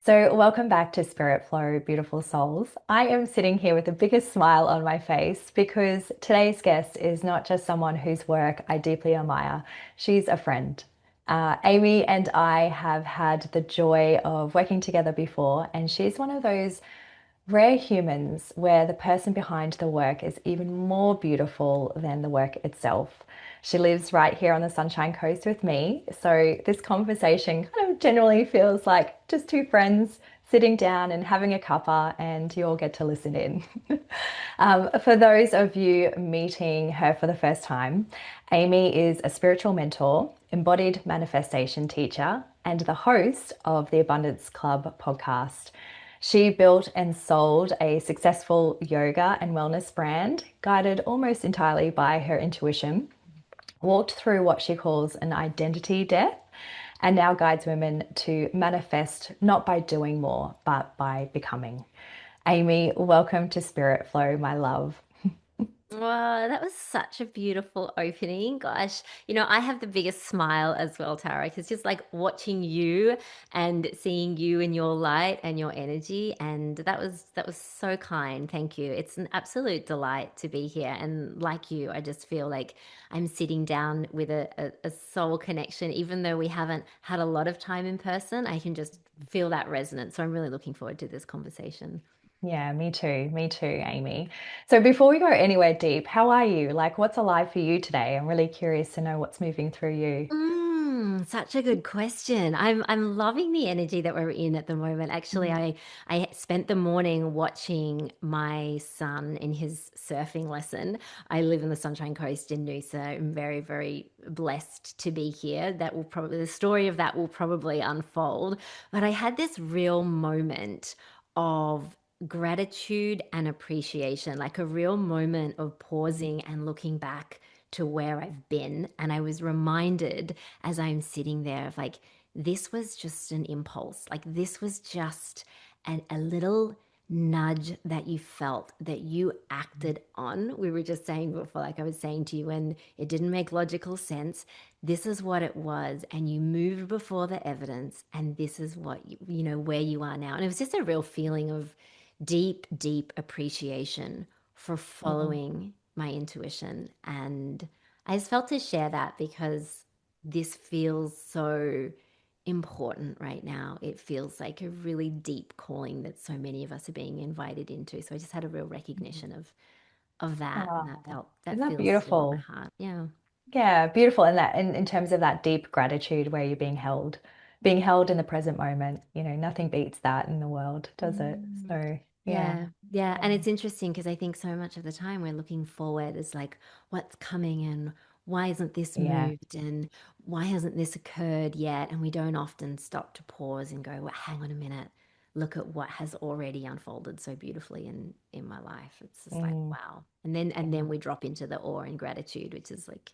So, welcome back to Spirit Flow, beautiful souls. I am sitting here with the biggest smile on my face because today's guest is not just someone whose work I deeply admire, she's a friend. Amy and I have had the joy of working together before, and she's one of those rare humans where the person behind the work is even more beautiful than the work itself. She lives right here on the Sunshine Coast with me. So this conversation kind of generally feels like just two friends sitting down and having a cuppa, and you all get to listen in. For those of you meeting her for the first time, Amy is a spiritual mentor, embodied manifestation teacher, and the host of the Abundance Club podcast. She built and sold a successful yoga and wellness brand, guided almost entirely by her intuition, walked through what she calls an identity death, and now guides women to manifest not by doing more, but by becoming. Amy, welcome to Spirit Flow, my love. Wow, that was such a beautiful opening. Gosh, I have the biggest smile as well, Tara, because just like watching you and seeing you in your light and your energy, and that was so kind. Thank you. It's an absolute delight to be here. And like you, I just feel like I'm sitting down with a soul connection, even though we haven't had a lot of time in person. I can just feel that resonance. So I'm really looking forward to this conversation. Yeah, me too. Me too, Amy. So before we go anywhere deep, how are you? Like, what's alive for you today? I'm really curious to know what's moving through you. Such a good question. I'm loving the energy that we're in at the moment. Actually, Mm. I spent the morning watching my son in his surfing lesson. I live in the Sunshine Coast in Noosa. I'm very, very blessed to be here. That will probably the story of that will probably unfold. But I had this real moment of gratitude and appreciation, like a real moment of pausing and looking back to where I've been. And I was reminded as I'm sitting there of like, this was just an impulse. Like, this was just a little nudge that you felt that you acted on. We were just saying before, like I was saying to you, when it didn't make logical sense, this is what it was. And you moved before the evidence. And this is what, where you are now. And it was just a real feeling of deep, deep appreciation for Mm. following my intuition. And I just felt to share that because this feels so important right now. It feels like a really deep calling that so many of us are being invited into. So I just had a real recognition of that, and that Oh, felt isn't that that feels real in my beautiful? heart. Yeah. Yeah, beautiful. And that in terms of that deep gratitude where you're being held in the present moment, nothing beats that in the world, does it? Mm. So yeah. Yeah, yeah. And Yeah. it's interesting because I think so much of the time we're looking forward as like what's coming and why isn't this Yeah. moved and why hasn't this occurred yet? And we don't often stop to pause and go, well, hang on a minute, look at what has already unfolded so beautifully in my life. It's just like, Mm, wow. And then yeah. we drop into the awe and gratitude, which is like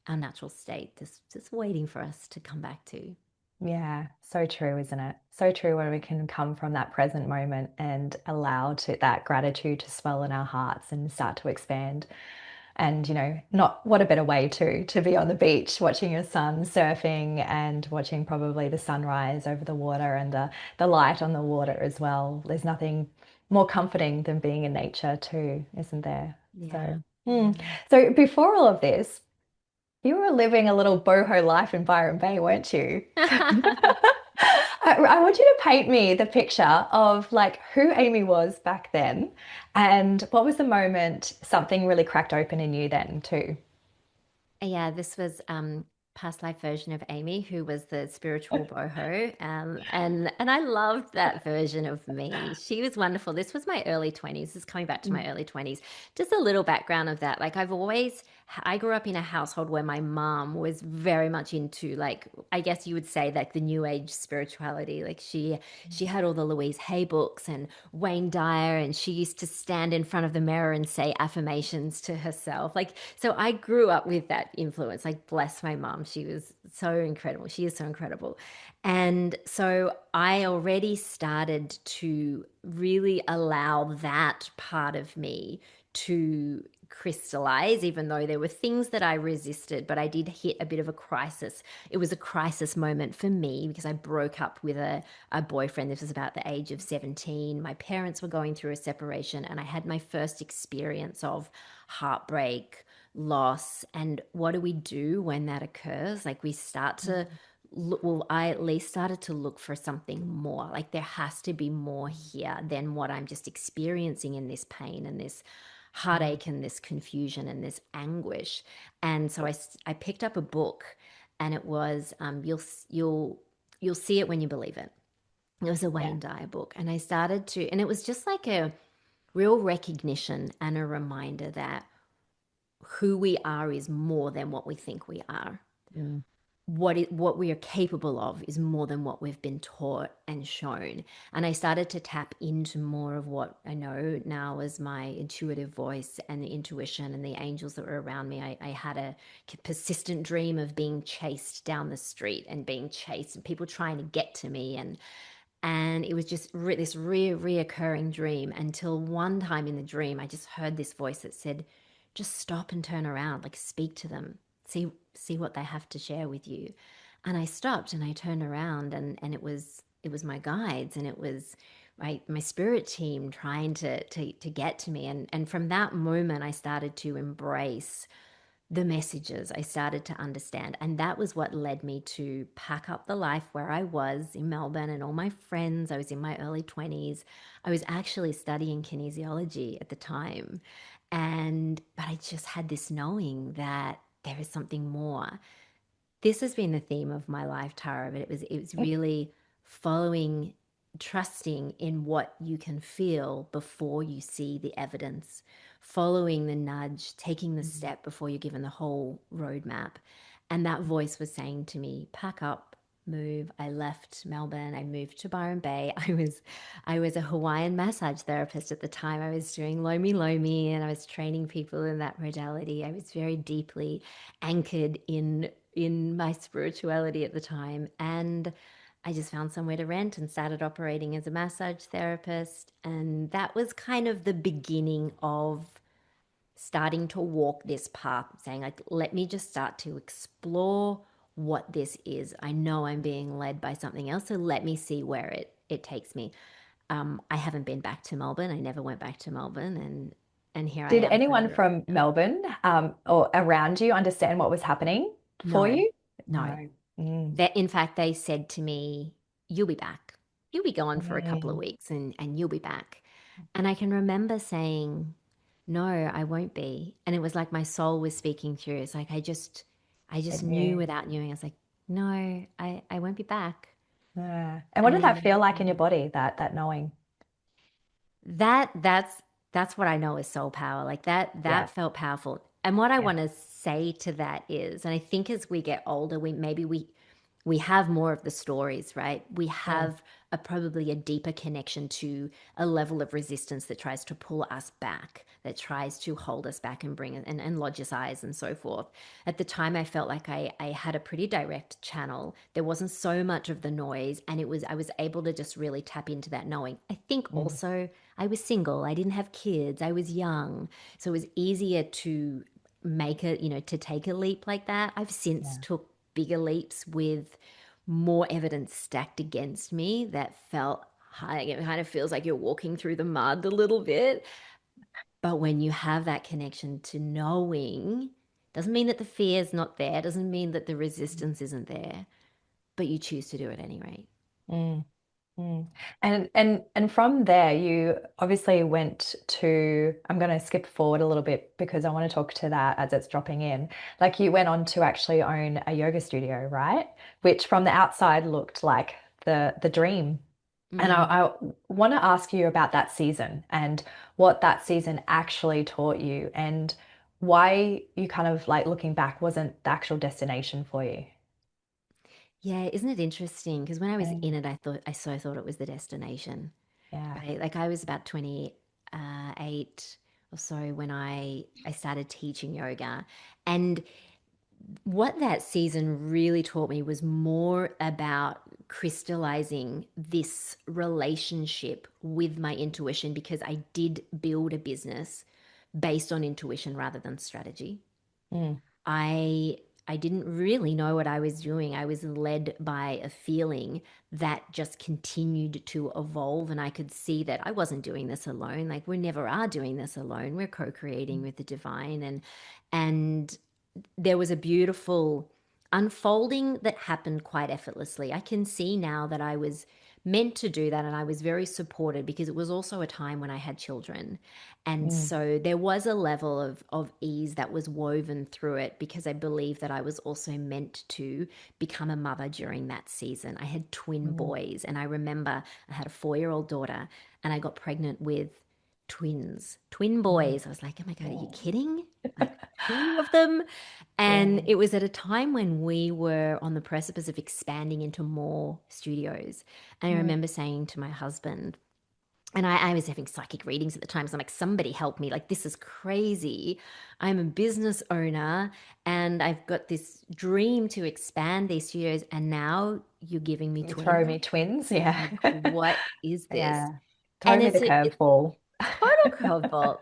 our natural state, just waiting for us to come back to. Yeah, so true, isn't it? So true when we can come from that present moment and allow that gratitude to swell in our hearts and start to expand. And, not what a better way to be on the beach watching your son surfing and watching probably the sunrise over the water and the light on the water as well. There's nothing more comforting than being in nature too, isn't there? Yeah. So, Yeah. so before all of this, you were living a little boho life in Byron Bay, weren't you? I want you to paint me the picture of like who Amy was back then and what was the moment something really cracked open in you then too. Yeah, this was past life version of Amy, who was the spiritual boho, and I loved that version of me. She was wonderful. This was my early 20s. This is coming back to my Mm. early 20s. Just a little background of that. Like I grew up in a household where my mom was very much into, like, I guess you would say, like the new age spirituality. Like she had all the Louise Hay books and Wayne Dyer, and she used to stand in front of the mirror and say affirmations to herself. Like, so I grew up with that influence. Like, bless my mom. She was so incredible. She is so incredible. And so I already started to really allow that part of me to crystallize, even though there were things that I resisted, but I did hit a bit of a crisis. It was a crisis moment for me because I broke up with a boyfriend. This was about the age of 17. My parents were going through a separation, and I had my first experience of heartbreak, loss. And what do we do when that occurs? Like we start to look, well, I at least started to look for something more. Like there has to be more here than what I'm just experiencing in this pain and this Mm. heartache and this confusion and this anguish. And so I picked up a book, and it was you'll see it when you believe it. It was a Yeah. Wayne Dyer book, and I started to, and it was just like a real recognition and a reminder that who we are is more than what we think we are. Mm. What we are capable of is more than what we've been taught and shown. And I started to tap into more of what I know now as my intuitive voice and the intuition and the angels that were around me. I had a persistent dream of being chased down the street and being chased and people trying to get to me, and it was just this reoccurring dream until one time in the dream I just heard this voice that said, just stop and turn around, like speak to them, see what they have to share with you. And I stopped and I turned around, and it was my guides, and it was my spirit team trying to get to me. And from that moment I started to embrace the messages. I started to understand. And that was what led me to pack up the life where I was in Melbourne and all my friends. I was in my early 20s. I was actually studying kinesiology at the time. But I just had this knowing that there is something more. This has been the theme of my life, Tara, but it was really following, trusting in what you can feel before you see the evidence, following the nudge, taking the Mm. step before you're given the whole roadmap. And that voice was saying to me, pack up, move. I left Melbourne. I moved to Byron Bay. I was a Hawaiian massage therapist at the time. I was doing Lomi Lomi, and I was training people in that modality. I was very deeply anchored in my spirituality at the time, and I just found somewhere to rent and started operating as a massage therapist. And that was kind of the beginning of starting to walk this path, saying, like, let me just start to explore what this is. I know I'm being led by something else, so let me see where it takes me. I haven't been back to Melbourne. I never went back to Melbourne, and here I Did am anyone further. from Melbourne, or around you understand what was happening for No, you? no. No. Mm. That in fact they said to me, "You'll be back. You'll be gone for a couple of Mm. weeks, and you'll be back." And I can remember saying, "No, I won't be." And it was like my soul was speaking through. It's like I just It knew knew. without knowing. I was like, "No, I won't be back." Yeah. And what did that And feel like in your body, that knowing? that's what I know is soul power. Like that Yeah. felt powerful. And what I Yeah. want to say to that is, and I think as we get older, we have more of the stories, right? We Mm. have probably a deeper connection to a level of resistance that tries to pull us back, that tries to hold us back and bring and lodge us eyes and so forth. At the time, I felt like I had a pretty direct channel. There wasn't so much of the noise, and I was able to just really tap into that knowing. I think Mm. also I was single. I didn't have kids. I was young, so it was easier to to take a leap like that. I've since Yeah. took bigger leaps with more evidence stacked against me that felt high. It kind of feels like you're walking through the mud a little bit. But when you have that connection to knowing, doesn't mean that the fear is not there, doesn't mean that the resistance isn't there, but you choose to do it anyway. Mm. Mm. And from there, you obviously went to, I'm going to skip forward a little bit because I want to talk to that as it's dropping in. Like you went on to actually own a yoga studio, right? Which from the outside looked like the dream. And Mm. I want to ask you about that season and what that season actually taught you and why you kind of like looking back wasn't the actual destination for you. Yeah, isn't it interesting? Because when I was in Mm. it, I thought it was the destination, Yeah. right? Like I was about 28 or so when I started teaching yoga. And what that season really taught me was more about crystallizing this relationship with my intuition, because I did build a business based on intuition rather than strategy. Mm, I I didn't really know what I was doing. I was led by a feeling that just continued to evolve, and I could see that I wasn't doing this alone. Like we never are doing this alone. We're co-creating with the divine, and there was a beautiful unfolding that happened quite effortlessly. I can see now that I was meant to do that, and I was very supported because it was also a time when I had children. And mm, so there was a level of ease that was woven through it because I believe that I was also meant to become a mother during that season. I had twin mm. boys, and I remember I had a 4-year-old daughter, and I got pregnant with twin Mm. boys. I was like, oh my God, are you Oh. kidding? Like two of them. And Yeah. it was at a time when we were on the precipice of expanding into more studios. And I Mm. remember saying to my husband, and I was having psychic readings at the time. So I'm like, somebody help me. Like, this is crazy. I'm a business owner and I've got this dream to expand these studios. And now you're giving me You throw twins. me twins. Yeah. Like, what is this? Yeah. Throw And me the it's curveball. total curveball.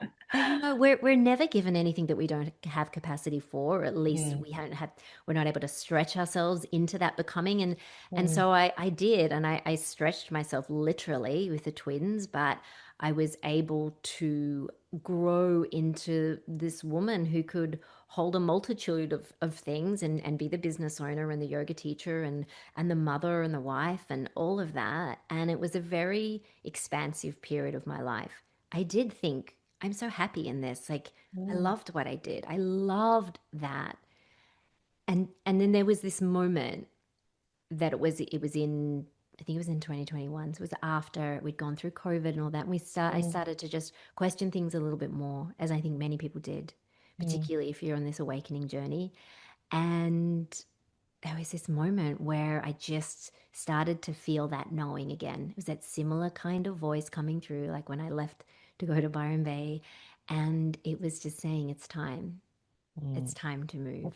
But we're never given anything that we don't have capacity for, or at least Mm, we're not able to stretch ourselves into that becoming. And mm, so I did, and I stretched myself literally with the twins, but I was able to grow into this woman who could hold a multitude of things and be the business owner and the yoga teacher and the mother and the wife and all of that. And it was a very expansive period of my life. I did think, I'm so happy in this. Like, I mm, loved what I did. I loved that. And then there was this moment that it was in, I think it was in 2021. So it was after we'd gone through COVID and all that. And I mm, started to just question things a little bit more, as I think many people did, mm, particularly if you're on this awakening journey. And there was this moment where I just started to feel that knowing again. It was that similar kind of voice coming through, like when I left to go to Byron Bay. And it was just saying, it's time. It's mm, time to move.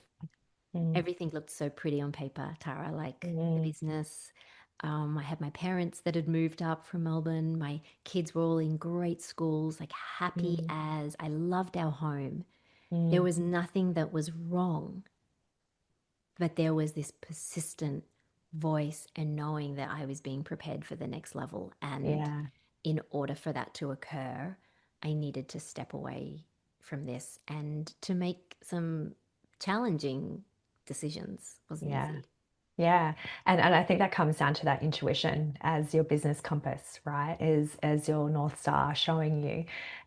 mm, Everything looked so pretty on paper, Tara, like the mm, business. I had my parents that had moved up from Melbourne. My kids were all in great schools, like happy mm, as I loved our home. There mm. was nothing that was wrong. But there was this persistent voice and knowing that I was being prepared for the next level. And Yeah. in order for that to occur, I needed to step away from this and to make some challenging decisions. It wasn't Yeah. easy. Yeah. And I think that comes down to that intuition as your business compass, right? Is as your North Star showing you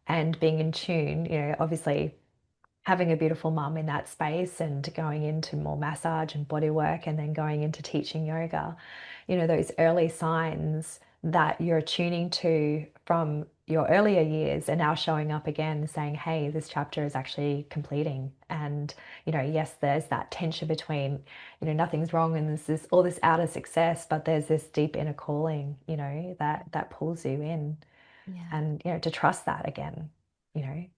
and being in tune, obviously having a beautiful mum in that space and going into more massage and body work and then going into teaching yoga, those early signs that you're tuning to from your earlier years are now showing up again saying, hey, this chapter is actually completing. And, yes, there's that tension between, nothing's wrong and there's this all this outer success, but there's this deep inner calling, that pulls you in Yeah. and to trust that again,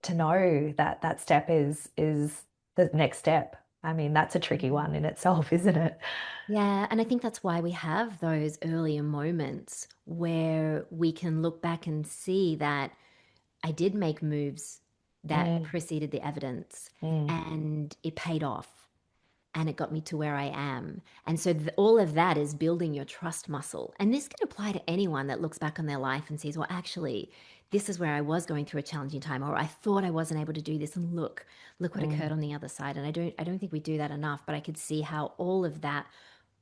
to know that that step is the next step. I mean, that's a tricky Yeah. one in itself, isn't it? Yeah, and I think that's why we have those earlier moments where we can look back and see that I did make moves that Mm, preceded the evidence mm, and it paid off and it got me to where I am. And so all of that is building your trust muscle. And this can apply to anyone that looks back on their life and sees, well, actually, this is where I was going through a challenging time, or I thought I wasn't able to do this. And look what mm, occurred on the other side. And I don't think we do that enough, but I could see how all of that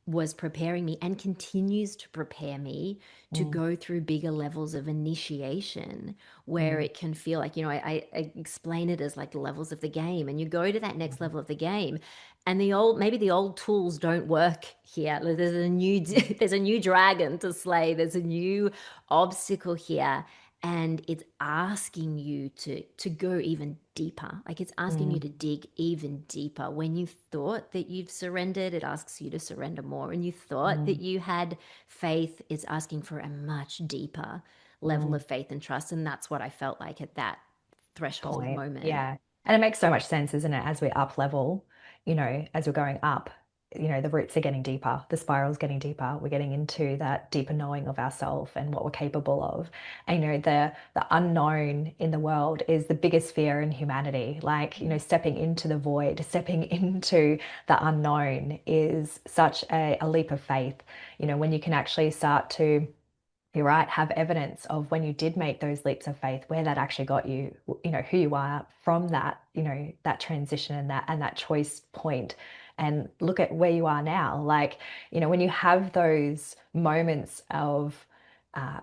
was preparing me and continues to prepare me to mm, go through bigger levels of initiation where mm, it can feel like, I explain it as like the levels of the game. And you go to that next mm, level of the game and maybe the old tools don't work here. Like, there's a new mm, there's a new dragon to slay. There's a new obstacle here. And it's asking you to go even deeper. Like it's asking you mm, to dig even deeper. When you thought that you've surrendered, it asks you to surrender more. And you thought that mm, you had faith, it's asking for a much deeper level mm. of faith and trust. And that's what I felt like at that threshold Point. moment. Yeah. And it makes so much sense, isn't it? As we up level, as we're going up, the roots are getting deeper, the spiral's getting deeper. We're getting into that deeper knowing of ourselves and what we're capable of. And the unknown in the world is the biggest fear in humanity. Like, stepping into the void, stepping into the unknown is such a leap of faith. When you can actually start to, you're right, have evidence of when you did make those leaps of faith, where that actually got you, who you are from that, that transition and that choice point, and look at where you are now. Like, when you have those moments of uh,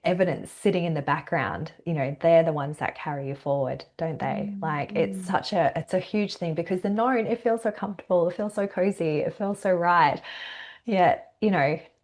evidence sitting in the background, they're the ones that carry you forward, don't they? Like, Mm. it's a huge thing, because the known, it feels so comfortable, it feels so cozy, it feels so right. Yet,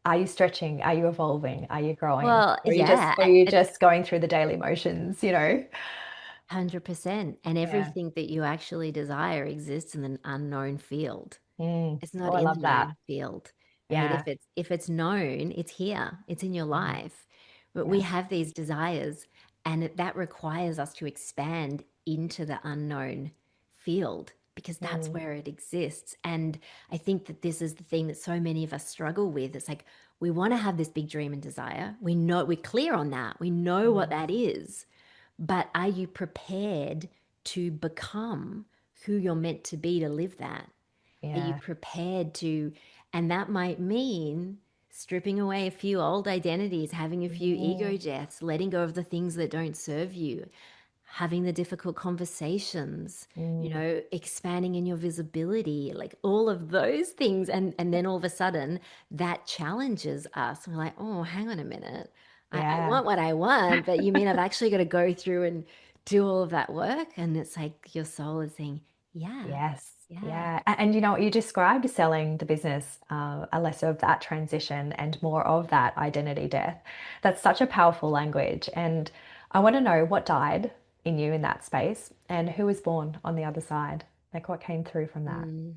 are you stretching? Are you evolving? Are you growing? Well, Or are you just, yeah, or are you just going through the daily motions? 100%. And Yeah. everything that you actually desire exists in an unknown field. It's Oh, not I in love the that. known field, right? Yeah. If it's known, it's here, it's in your Mm. life. But we Yeah. have these desires, and that requires us to expand into the unknown field because that's Mm. where it exists. And I think that this is the thing that so many of us struggle with. It's like we want to have this big dream and desire. We know we're clear on that. We know what Mm. that is. But are you prepared to become who you're meant to be to live that? Are you Yeah. prepared to? And that might mean stripping away a few old identities, having a few ego Mm. deaths, letting go of the things that don't serve you, having the difficult conversations, Mm. expanding in your visibility, like all of those things. And then all of a sudden that challenges us. We're like, oh, hang on a minute. I Yeah. want what I want, but you mean I've actually got to go through and do all of that work? And it's like your soul is saying, yeah, Yes. yeah. Yeah. And you know what you described, selling the business, less of that transition and more of that identity death. That's such a powerful language. And I want to know what died in you in that space and who was born on the other side. Like, what came through from that? Mm.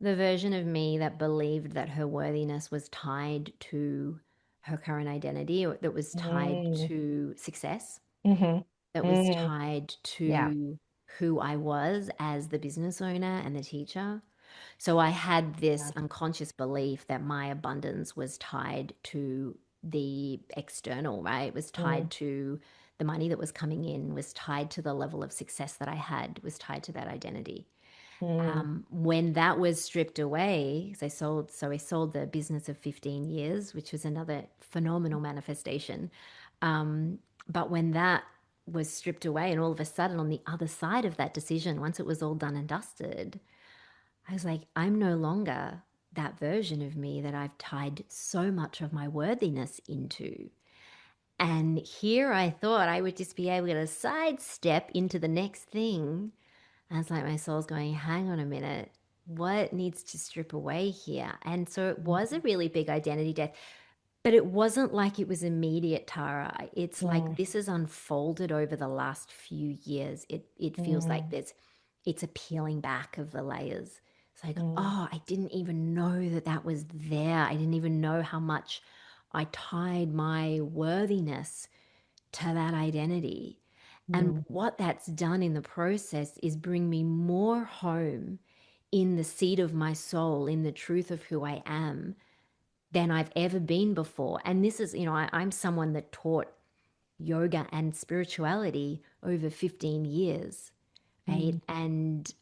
The version of me that believed that her worthiness was tied to her current identity, or that was tied Mm. to success, Hmm. that was Mm. tied Yeah. to who I was as the business owner and the teacher. So I had this Yeah. unconscious belief that my abundance was tied to the external, right? It was Mm. tied to the money that was coming in, was tied to the level of success that I had, was tied to that identity. Mm. When that was stripped away, 'cause I sold the business of 15 years, which was another phenomenal manifestation. But when that was stripped away, and all of a sudden, on the other side of that decision, once it was all done and dusted, I was like, I'm no longer that version of me that I've tied so much of my worthiness into. And here I thought I would just be able to sidestep into the next thing. And it's like my soul's going, hang on a minute, what needs to strip away here? And so it was a really big identity death, but it wasn't like it was immediate, Tara. It's like Mm. this has unfolded over the last few years. It feels like Mm. it's a peeling back of the layers. It's like, Mm. oh, I didn't even know that that was there. I didn't even know how much I tied my worthiness to that identity. And Mm. what that's done in the process is bring me more home in the seat of my soul, in the truth of who I am, than I've ever been before. And this is, I'm someone that taught yoga and spirituality over 15 years, right? Mm. And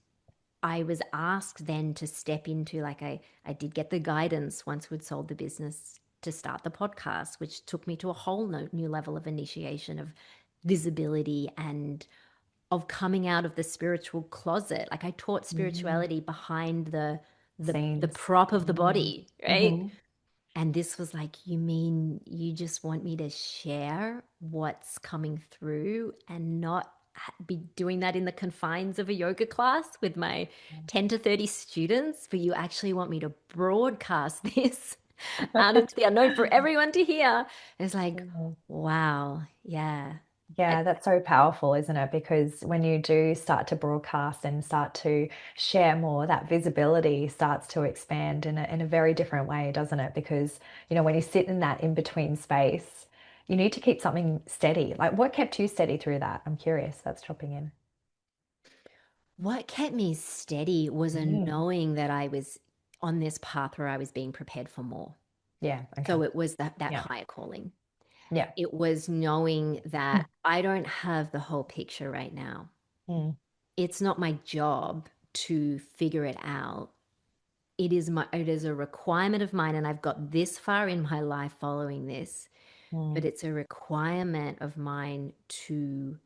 I was asked then to step into, like, I did get the guidance once we'd sold the business to start the podcast, which took me to a whole new level of initiation of visibility and of coming out of the spiritual closet. Like, I taught Mm. spirituality behind the Scenes. prop of the Mm. body, right? Hmm. And this was like, you mean you just want me to share what's coming through and not be doing that in the confines of a yoga class with my 10 to 30 students, but you actually want me to broadcast this out into the unknown for everyone to hear? It's like, wow, yeah. I- Yeah, that's so powerful, isn't it? Because when you do start to broadcast and start to share more, that visibility starts to expand in a very different way, doesn't it? Because, when you sit in that in-between space, you need to keep something steady. Like, what kept you steady through that? I'm curious. That's dropping in. What kept me steady was a Mm. knowing that I was on this path where I was being prepared for more. Yeah. Okay. So it was that Yeah. higher calling. Yeah. It was knowing that Mm. I don't have the whole picture right now. Mm. It's not my job to figure it out. It is a requirement of mine, and I've got this far in my life following this, but Mm. it's a requirement of mine to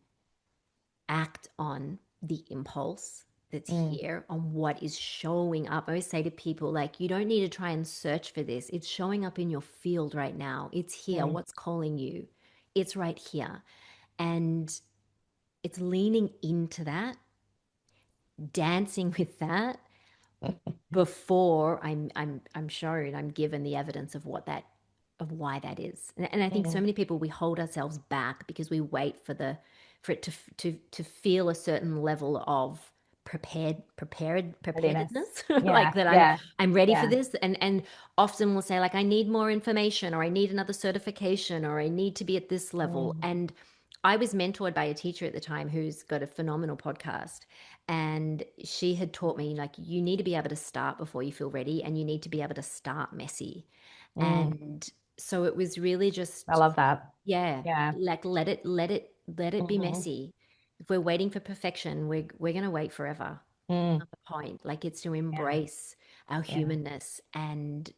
act on the impulse that's Mm. here, on what is showing up. I always say to people, like, you don't need to try and search for this. It's showing up in your field right now. It's here. Mm. What's calling you? It's right here. And it's leaning into that, dancing with that before I'm shown, I'm given the evidence of what that of why that is. And I think so Mm. many people, we hold ourselves back because we wait for it to feel a certain level of Readiness. preparedness, like Yeah. that Yeah. I'm ready for Yeah. this. And often we'll say, like, I need more information, or I need another certification, or I need to be at this level. Mm. And I was mentored by a teacher at the time who's got a phenomenal podcast, and she had taught me, like, you need to be able to start before you feel ready, and you need to be able to start messy. Mm. And so it was really I just, love that. yeah, Yeah. like, let it be Hmm. messy. If we're waiting for perfection, we're going to wait forever. That's Mm. not the point. Like, it's to Yeah. embrace our Yeah. humanness and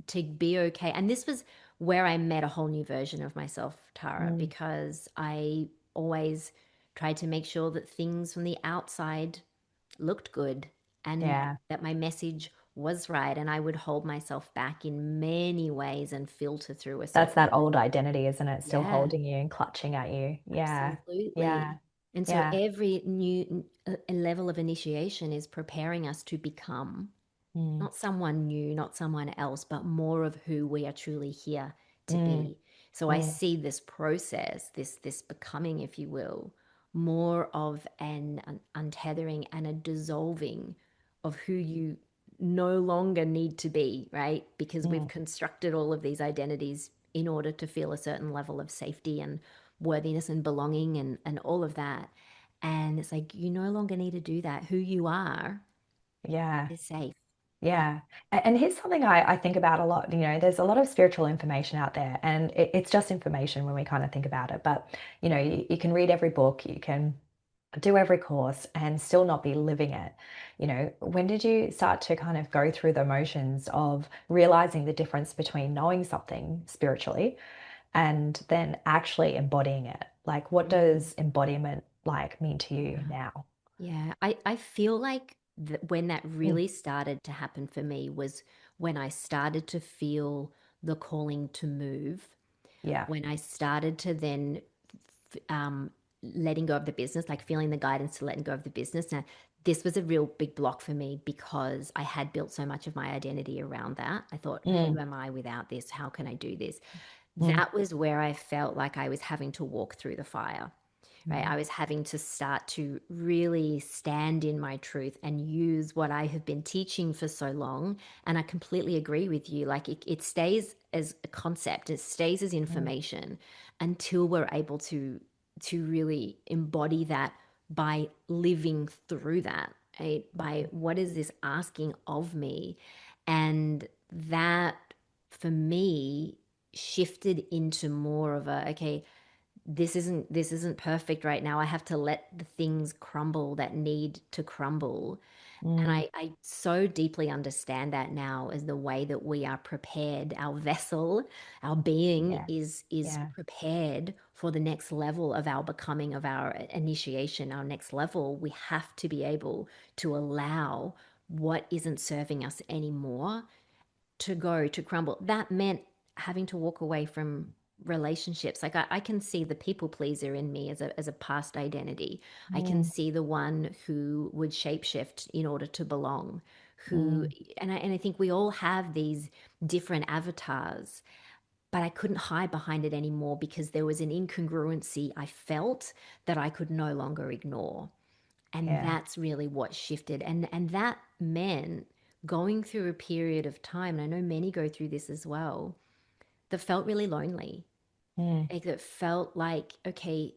to be okay. And this was where I met a whole new version of myself, Tara, Mm. because I always tried to make sure that things from the outside looked good and Yeah. that my message was right. And I would hold myself back in many ways and filter through a That's certain, that old identity, isn't it? Still yeah, holding you and clutching at you. Yeah. Yeah. absolutely. And so Yeah. every new level of initiation is preparing us to become Mm. not someone new, not someone else, but more of who we are truly here to Mm. be. So I Mm. see this process, this becoming, if you will, more of an untethering and a dissolving of who you no longer need to be, right? Because we've Mm. constructed all of these identities in order to feel a certain level of safety and worthiness and belonging and all of that. And it's like, you no longer need to do that. Who you are Yeah. is safe. Yeah. And here's something I think about a lot. There's a lot of spiritual information out there, and it's just information when we kind of think about it. But, you can read every book, you can do every course and still not be living it. When did you start to kind of go through the motions of realizing the difference between knowing something spiritually and then actually embodying it? Like, what Mm. does embodiment like mean to you Yeah. now? Yeah. I feel like when that Mm. really started to happen for me was when I started to feel the calling to move, Yeah. when I started to then letting go of the business, like feeling the guidance to letting go of the business. Now, this was a real big block for me because I had built so much of my identity around that. I thought, who Mm. am I without this? How can I do this? Mm. That was where I felt like I was having to walk through the fire, right? Mm. I was having to start to really stand in my truth and use what I have been teaching for so long. And I completely agree with you. Like, it stays as a concept, it stays as Mm. information until we're able to really embody that by living through that, right? By what is this asking of me? And that for me shifted into more of a, okay, this isn't perfect right now. I have to let the things crumble that need to crumble. And Mm. I so deeply understand that now as the way that we are prepared. Our vessel, our being Yeah. is Yeah. prepared for the next level of our becoming, of our initiation, our next level. We have to be able to allow what isn't serving us anymore to go to crumble. That meant having to walk away from relationships. Like, I can see the people pleaser in me as a past identity. I can Mm. see the one who would shapeshift in order to belong, who, Mm. and I think we all have these different avatars, but I couldn't hide behind it anymore because there was an incongruency I felt that I could no longer ignore. And Yeah. that's really what shifted. And that meant going through a period of time, and I know many go through this as well, that felt really lonely. Mm. Like, that felt like, okay,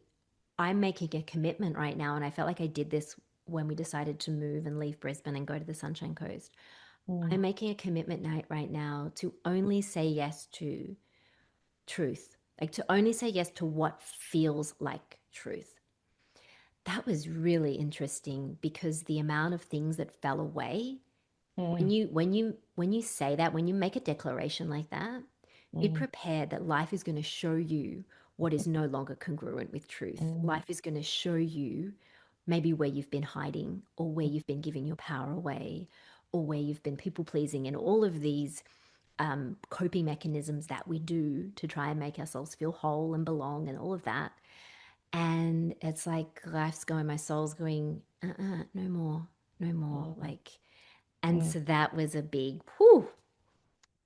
I'm making a commitment right now. And I felt like I did this when we decided to move and leave Brisbane and go to the Sunshine Coast. Mm, I'm making a commitment night right now to only say yes to truth, like to only say yes to what feels like truth. That was really interesting because the amount of things that fell away mm, when you say that, when you make a declaration like that, be mm, prepared that life is going to show you what is no longer congruent with truth. mm, Life is going to show you maybe where you've been hiding, or where you've been giving your power away, or where you've been people pleasing, and all of these coping mechanisms that we do to try and make ourselves feel whole and belong and all of that. And it's like life's going, my soul's going, no more, no more. mm, Like, and mm. so that was a big, whew,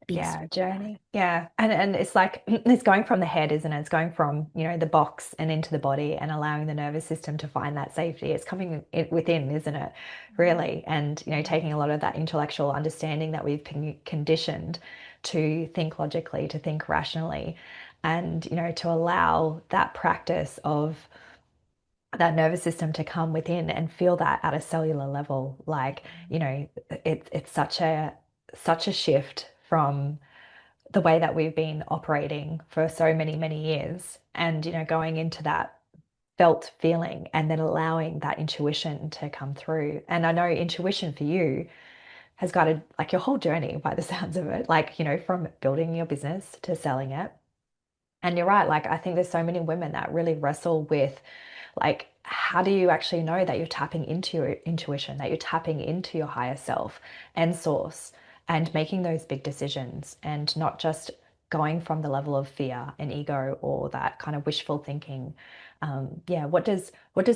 big Yeah, surrender. journey. Yeah. And it's like it's going from the head, isn't it? It's going from, the box and into the body and allowing the nervous system to find that safety. It's coming within, isn't it? Really. And, taking a lot of that intellectual understanding that we've been conditioned to think logically, to think rationally, and, to allow that practice of that nervous system to come within and feel that at a cellular level. Like, it's such a shift from the way that we've been operating for so many, many years. And, going into that felt feeling and then allowing that intuition to come through. And I know intuition for you has guided like your whole journey by the sounds of it, like, from building your business to selling it. And you're right, like I think there's so many women that really wrestle with like how do you actually know that you're tapping into your intuition, that you're tapping into your higher self and source and making those big decisions and not just going from the level of fear and ego or that kind of wishful thinking. Yeah, what does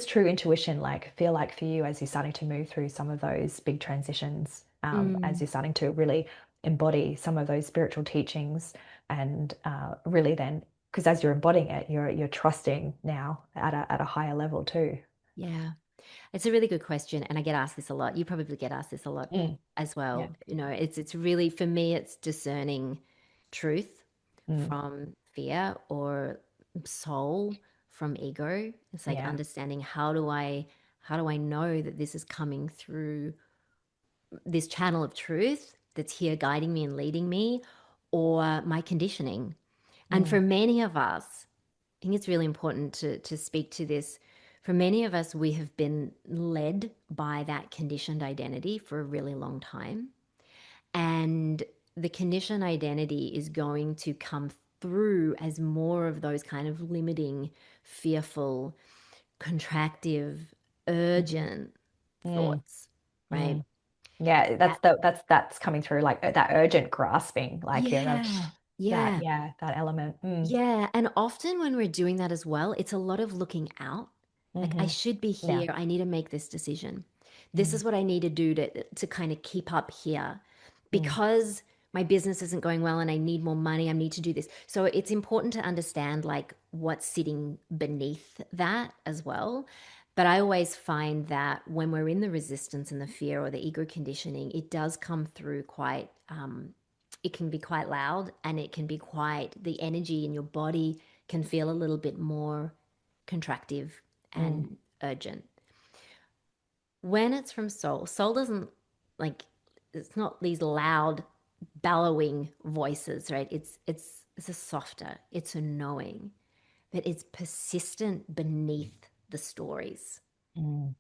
true intuition like feel like for you as you're starting to move through some of those big transitions, as Mm, you're starting to really embody some of those spiritual teachings and really then because as you're embodying it, you're trusting now at a higher level too. yeah. It's a really good question, and I get asked this a lot. You probably get asked this a lot Mm, as yeah. well. It's really, for me, it's discerning truth Mm, from fear, or soul from ego. It's like yeah. understanding, how do I know that this is coming through this channel of truth that's here guiding me and leading me, or my conditioning. And for Mm, many of us, I think it's really important to speak to this. For many of us, we have been led by that conditioned identity for a really long time. And the conditioned identity is going to come through as more of those kind of limiting, fearful, contractive, mm, urgent mm, thoughts, right? mm. Yeah, That, that's coming through like that urgent grasping, like yeah, that yeah. yeah, that element. Yeah, and often when we're doing that as well, it's a lot of looking out. Like, I Hmm. should be Yeah. here. I need to make this decision. This Mm, is what I need to do to kind of keep up here, mm, because my business isn't going well and I need more money. I need to do this. So it's important to understand like what's sitting beneath that as well. But I always find that when we're in the resistance and the fear or the ego conditioning, it does come through quite it can be quite loud, and it can be quite, the energy in your body can feel a little bit more contractive mm, and urgent. When it's from soul, soul doesn't, like, it's not these loud bellowing voices, right? It's a softer, it's a knowing, but it's persistent beneath the stories. mm,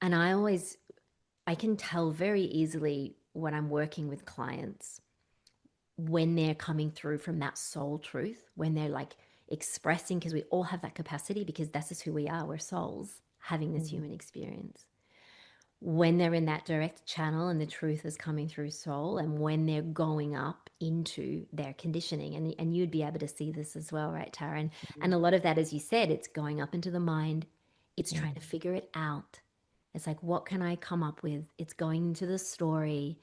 And I can tell very easily when I'm working with clients, when they're coming through from that soul truth, when they're like expressing, because we all have that capacity, because that's just who we are. We're souls having this mm, human experience. When they're in that direct channel and the truth is coming through soul, and when they're going up into their conditioning, and you'd be able to see this as well, right, Tara? And a lot of that, as you said, it's going up into the mind, it's trying mm, to figure it out. It's like, what can I come up with? It's going into the story.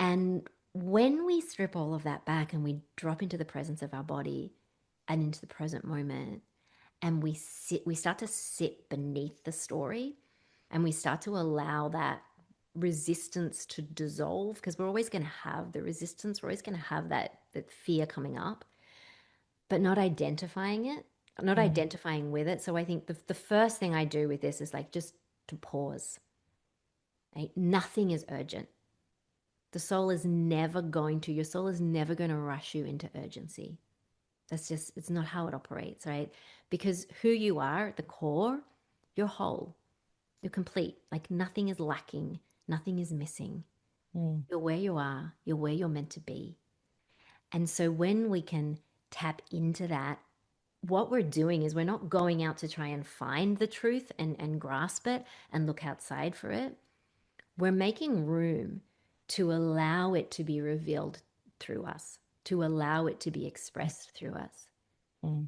And when we strip all of that back and we drop into the presence of our body and into the present moment, and we start to sit beneath the story, and we start to allow that resistance to dissolve, because we're always going to have the resistance, we're always going to have that fear coming up, but not identifying it, not mm, identifying with it. So I think the first thing I do with this is like just to pause. Right? Nothing is urgent. The soul is never going to, your soul is never going to rush you into urgency. That's just, it's not how it operates, right? Because who you are at the core, you're whole, you're complete. Like nothing is lacking, nothing is missing. Mm, You're where you are, you're where you're meant to be. And so when we can tap into that, what we're doing is we're not going out to try and find the truth and grasp it and look outside for it. We're making room to allow it to be revealed through us, to allow it to be expressed through us, mm,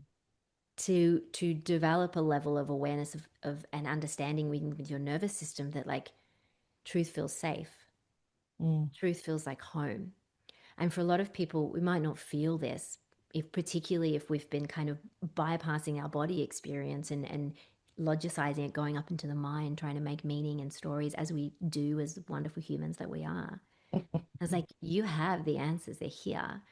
to develop a level of awareness of an understanding with your nervous system that like truth feels safe, mm, truth feels like home. And for a lot of people, we might not feel this, if particularly if we've been kind of bypassing our body experience and logicizing it, going up into the mind, trying to make meaning and stories as we do as wonderful humans that we are. It's like you have the answers, they're here.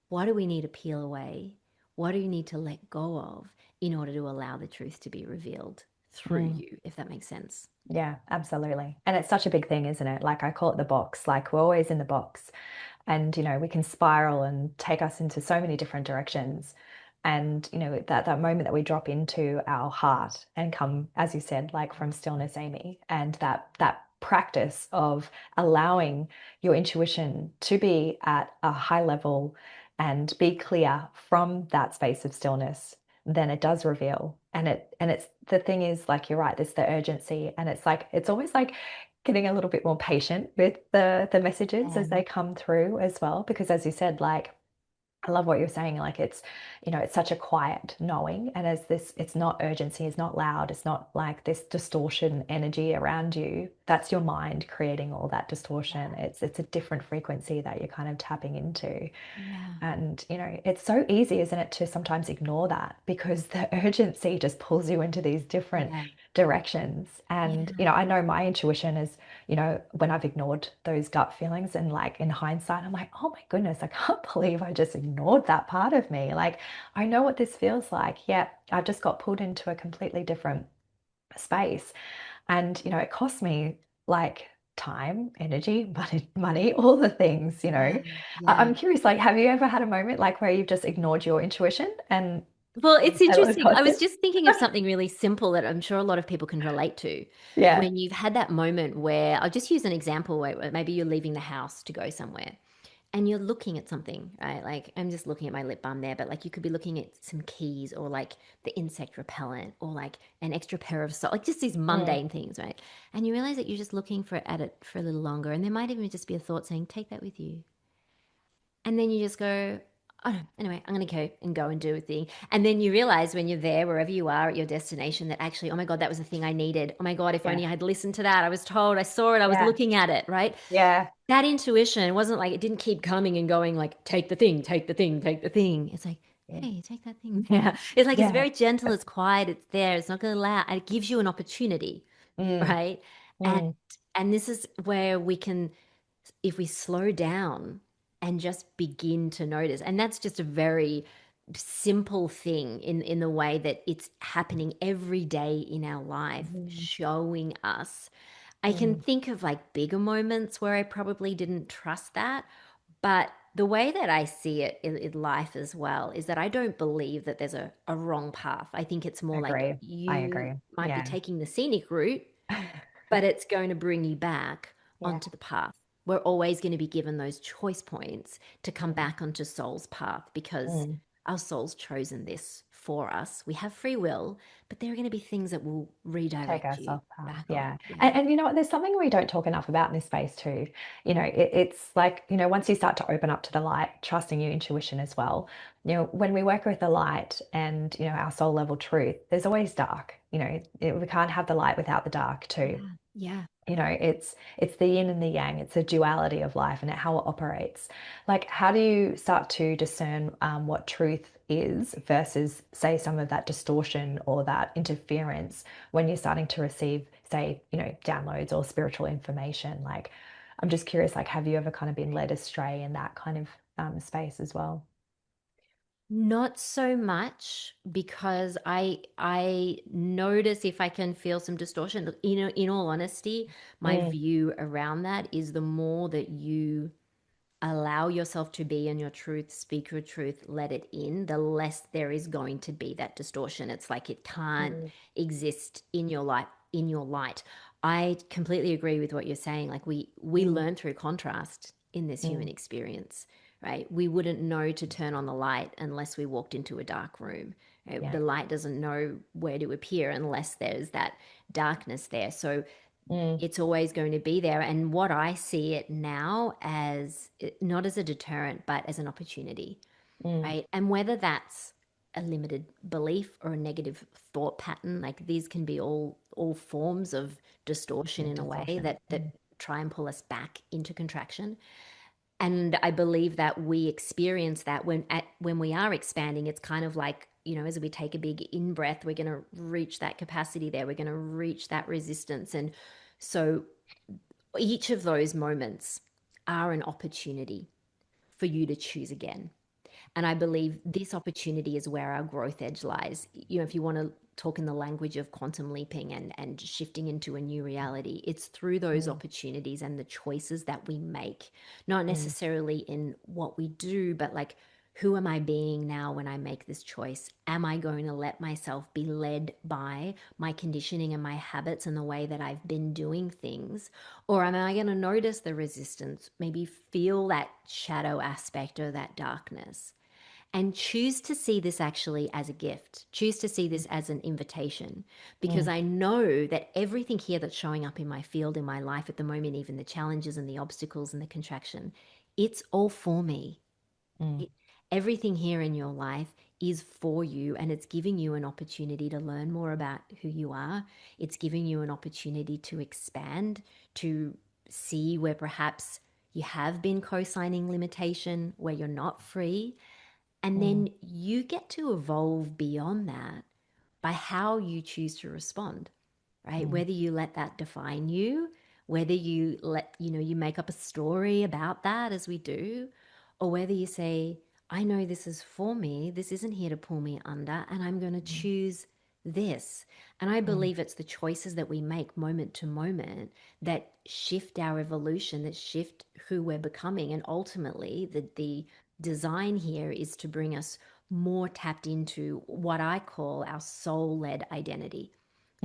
What do we need to peel away? What do you need to let go of in order to allow the truth to be revealed through mm. you, if that makes sense? Yeah, absolutely. And it's such a big thing, isn't it? Like I call it the box. Like we're always in the box. And, we can spiral and take us into so many different directions. And, that moment that we drop into our heart and come, as you said, like from stillness, Amy, and that practice of allowing your intuition to be at a high level and be clear from that space of stillness, then it does reveal. And it's the thing is, like you're right, there's the urgency. And it's always like getting a little bit more patient with the messages as Yeah. they come through as well. Because as you said, like I love what you're saying. Like it's such a quiet knowing. And as this, it's not urgency, it's not loud, it's not like this distortion energy around you. That's your mind creating all that distortion. Yeah. It's a different frequency that you're kind of tapping into. Yeah. And, it's so easy, isn't it, to sometimes ignore that because the urgency just pulls you into these different Yeah. directions. And, Yeah. I know my intuition is, when I've ignored those gut feelings and like in hindsight, I'm like, oh my goodness, I can't believe I just ignored that part of me. Like, I know what this feels like. Yeah, I just got pulled into a completely different space. And, it cost me like time, energy, money, all the things, Yeah. I'm Yeah. curious, like, have you ever had a moment like where you've just ignored your intuition and Well, it's and it interesting. I cost was you? just thinking of something really simple that I'm sure a lot of people can relate to. Yeah. When you've had that moment where, I'll just use an example where maybe you're leaving the house to go somewhere and you're looking at something, right? Like I'm just looking at my lip balm there, but like you could be looking at some keys or like the insect repellent or like an extra pair of socks, like just these Mm, mundane things, right? And you realize that you're just looking at it for a little longer. And there might even just be a thought saying, take that with you. And then you just go, oh, no, anyway, I'm going to go and do a thing. And then you realize when you're there, wherever you are at your destination, that actually, oh my God, that was the thing I needed. Oh my God, if yeah. only I had listened to that. I was told, I saw it, I was Yeah. looking at it, right? Yeah. That intuition wasn't like, it didn't keep coming and going like, take the thing, take the thing, take the thing. It's like, Yeah. hey, take that thing. Yeah. It's like, it's Yeah. very gentle, it's quiet, it's there, it's not going to allow, and it gives you an opportunity, Mm, right? And, mm, and this is where we can, if we slow down and just begin to notice, and that's just a very simple thing in the way that it's happening every day in our life, mm, showing us. I can mm. think of like bigger moments where I probably didn't trust that, but the way that I see it in life as well is that I don't believe that there's a wrong path. I think it's more like Agree. I you agree. might be Yeah. taking the scenic route, but it's going to bring you back Yeah. onto the path. We're always going to be given those choice points to come Mm, back onto soul's path because mm. our soul's chosen this for us. We have free will, but there are going to be things that will Take redirect you ourselves path. back on. Yeah. Yeah. And you know what? There's something we don't talk enough about in this space too. It's like, once you start to open up to the light, trusting your intuition as well. When we work with the light and, our soul level truth, there's always dark. We can't have the light without the dark too. Yeah. Yeah. It's the yin and the yang. It's a duality of life and how it operates. Like, how do you start to discern what truth is versus, say, some of that distortion or that interference when you're starting to receive, say, downloads or spiritual information? Like, I'm just curious, like, have you ever kind of been led astray in that kind of space as well? Not so much because I notice if I can feel some distortion. In all honesty, my Mm, view around that is the more that you allow yourself to be in your truth, speak your truth, let it in, the less there is going to be that distortion. It's like it can't mm, exist in your light. I completely agree with what you're saying. Like we mm, learn through contrast in this human mm. experience, right? We wouldn't know to turn on the light unless we walked into a dark room. Right? Yeah. The light doesn't know where to appear unless there's that darkness there. So Mm, it's always going to be there. And what I see it now as not as a deterrent, but as an opportunity, mm. right? And whether that's a limited belief or a negative thought pattern, like these can be all forms of distortion in a way Distortion. that try and pull us back into contraction. And I believe that we experience that when we are expanding. It's kind of like, as we take a big in breath, we're going to reach that capacity there, we're going to reach that resistance. And so each of those moments are an opportunity for you to choose again. And I believe this opportunity is where our growth edge lies. If you want to talk in the language of quantum leaping and shifting into a new reality, it's through those Mm, opportunities and the choices that we make, not mm, necessarily in what we do, but like, who am I being now when I make this choice? Am I going to let myself be led by my conditioning and my habits and the way that I've been doing things? Or am I going to notice the resistance, maybe feel that shadow aspect or that darkness? And choose to see this actually as a gift. Choose to see this as an invitation, because mm, I know that everything here that's showing up in my field, in my life at the moment, even the challenges and the obstacles and the contraction, it's all for me. mm, It, everything here in your life is for you, and it's giving you an opportunity to learn more about who you are. It's giving you an opportunity to expand, to see where perhaps you have been co signing limitation, where you're not free, and mm, then you get to evolve beyond that by how you choose to respond, right? mm, Whether you let that define you, whether you let, you make up a story about that as we do, or whether you say, I know this is for me, this isn't here to pull me under, and I'm going to mm, choose this. And I mm, believe it's the choices that we make moment to moment that shift our evolution, that shift who we're becoming. And ultimately, the design here is to bring us more tapped into what I call our soul led identity,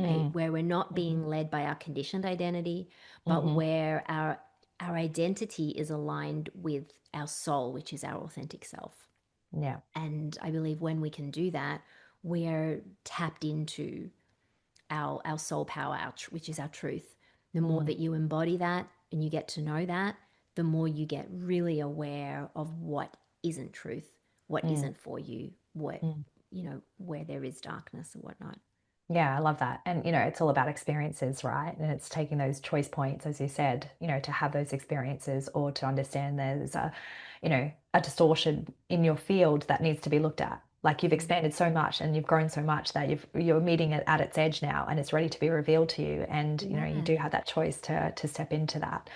right? mm, Where we're not mhm, being led by our conditioned identity, but mhm. where our identity is aligned with our soul, which is our authentic self. Yeah. And I believe when we can do that, we're tapped into our soul power, which is our truth. The more Mm, that you embody that and you get to know that, the more you get really aware of what isn't truth, what mm, isn't for you, mm. where there is darkness and whatnot. Yeah, I love that. And, it's all about experiences, right? And it's taking those choice points, as you said, to have those experiences or to understand there's a distortion in your field that needs to be looked at. Like you've Mm. expanded so much and you've grown so much that you're meeting it at its edge now and it's ready to be revealed to you. And, you Yeah. do have that choice to step into that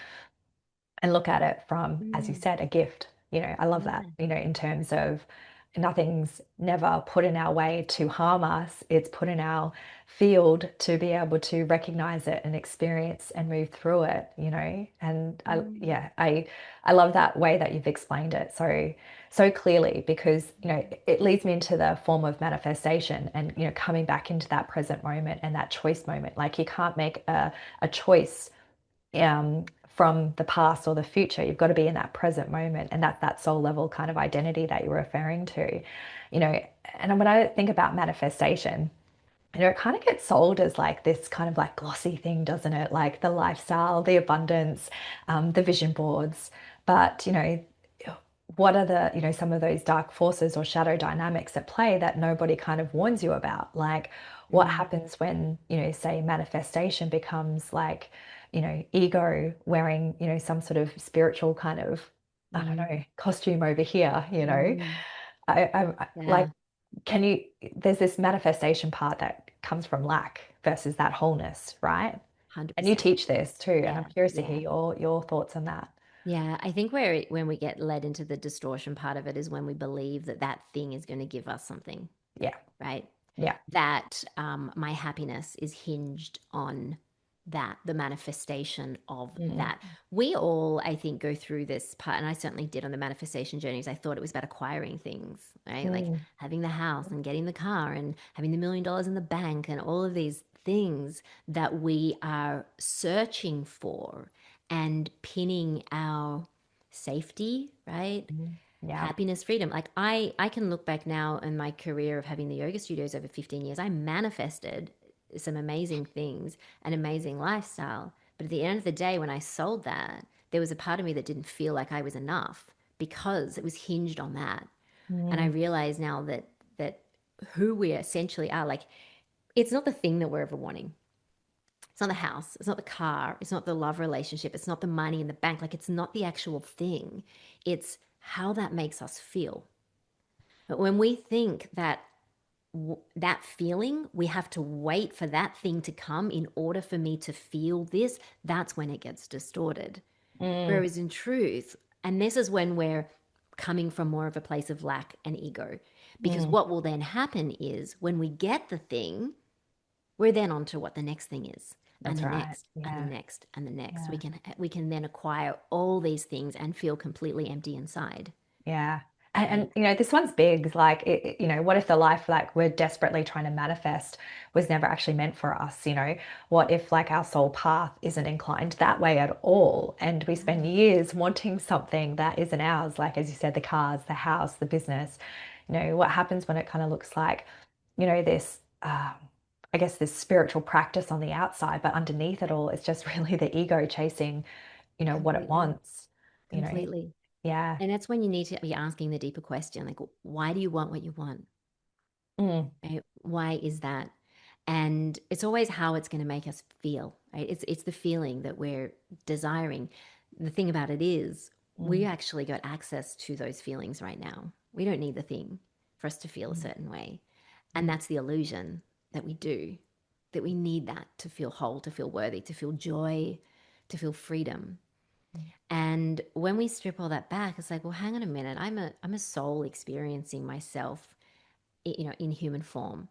and look at it from, as you Mm. said, a gift. I love that, Yeah. in terms of nothing's never put in our way to harm us. It's put in our field to be able to recognize it and experience and move through it. And Mm. yeah, I love that way that you've explained it so clearly because, it leads me into the form of manifestation and, coming back into that present moment and that choice moment. Like you can't make a choice from the past or the future. You've got to be in that present moment. And that's that soul level kind of identity that you're referring to, you know. And when I think about manifestation, it kind of gets sold as like this kind of like glossy thing, doesn't it? Like the lifestyle, the abundance, the vision boards. But, what are the, some of those dark forces or shadow dynamics at play that nobody kind of warns you about? Like what Mm. happens when, say manifestation becomes like, ego wearing, some sort of spiritual kind of, I don't Mm. know, costume over here. Mm. I like, Yeah. can you, there's this manifestation part that comes from lack versus that wholeness, right? And you 100%. teach this too, and I'm Yeah. curious to hear Yeah. your thoughts on that. Yeah, I think where when we get led into the distortion part of it is when we believe that that thing is going to give us something, Yeah. right? Yeah. That my happiness is hinged on that, the manifestation of Mm, that. We all, I think, go through this part, and I certainly did on the manifestation journeys. I thought it was about acquiring things, right? Like mm, having the house and getting the car and having the $1 million in the bank and all of these things that we are searching for and pinning our safety, right? mm. Yeah. Happiness, freedom. Like I can look back now in my career of having the yoga studios over 15 years. I manifested some amazing things, an amazing lifestyle. But at the end of the day, when I sold that, there was a part of me that didn't feel like I was enough because it was hinged on that. And I Mm, realize now that who we essentially are, like it's not the thing that we're ever wanting. It's not the house, it's not the car, it's not the love relationship, it's not the money in the bank. Like it's not the actual thing. It's how that makes us feel. But when we think that that feeling, we have to wait for that thing to come in order for me to feel this, that's when it gets distorted. mm, Whereas in truth, and this is when we're coming from more of a place of lack and ego, because mm. what will then happen is when we get the thing, we're then on to what the next thing is, and That's the right. next and the Yeah. next and the next. Yeah. We can then acquire all these things and feel completely empty inside, Yeah. right? This one's big. Like, what if the life like we're desperately trying to manifest was never actually meant for us? What if like our soul path isn't inclined that way at all? And we spend Yeah, years wanting something that isn't ours, like as you said, the cars, the house, the business. What happens when it kind of looks like, this I guess this spiritual practice on the outside, but underneath it all, it's just really the ego chasing, what it completely, wants, you know. completely. Yeah. And that's when you need to be asking the deeper question, like, why do you want what you want? Mm. Right? Why is that? And it's always how it's going to make us feel, right? It's the feeling that we're desiring. The thing about it is, we Mm, actually got access to those feelings right now. We don't need the thing for us to feel a mm, certain way. And mm, that's the illusion that we do, that we need that to feel whole, to feel worthy, to feel joy, to feel freedom. mm, And when we strip all that back, it's like, well, hang on a minute. I'm a soul experiencing myself, in human form.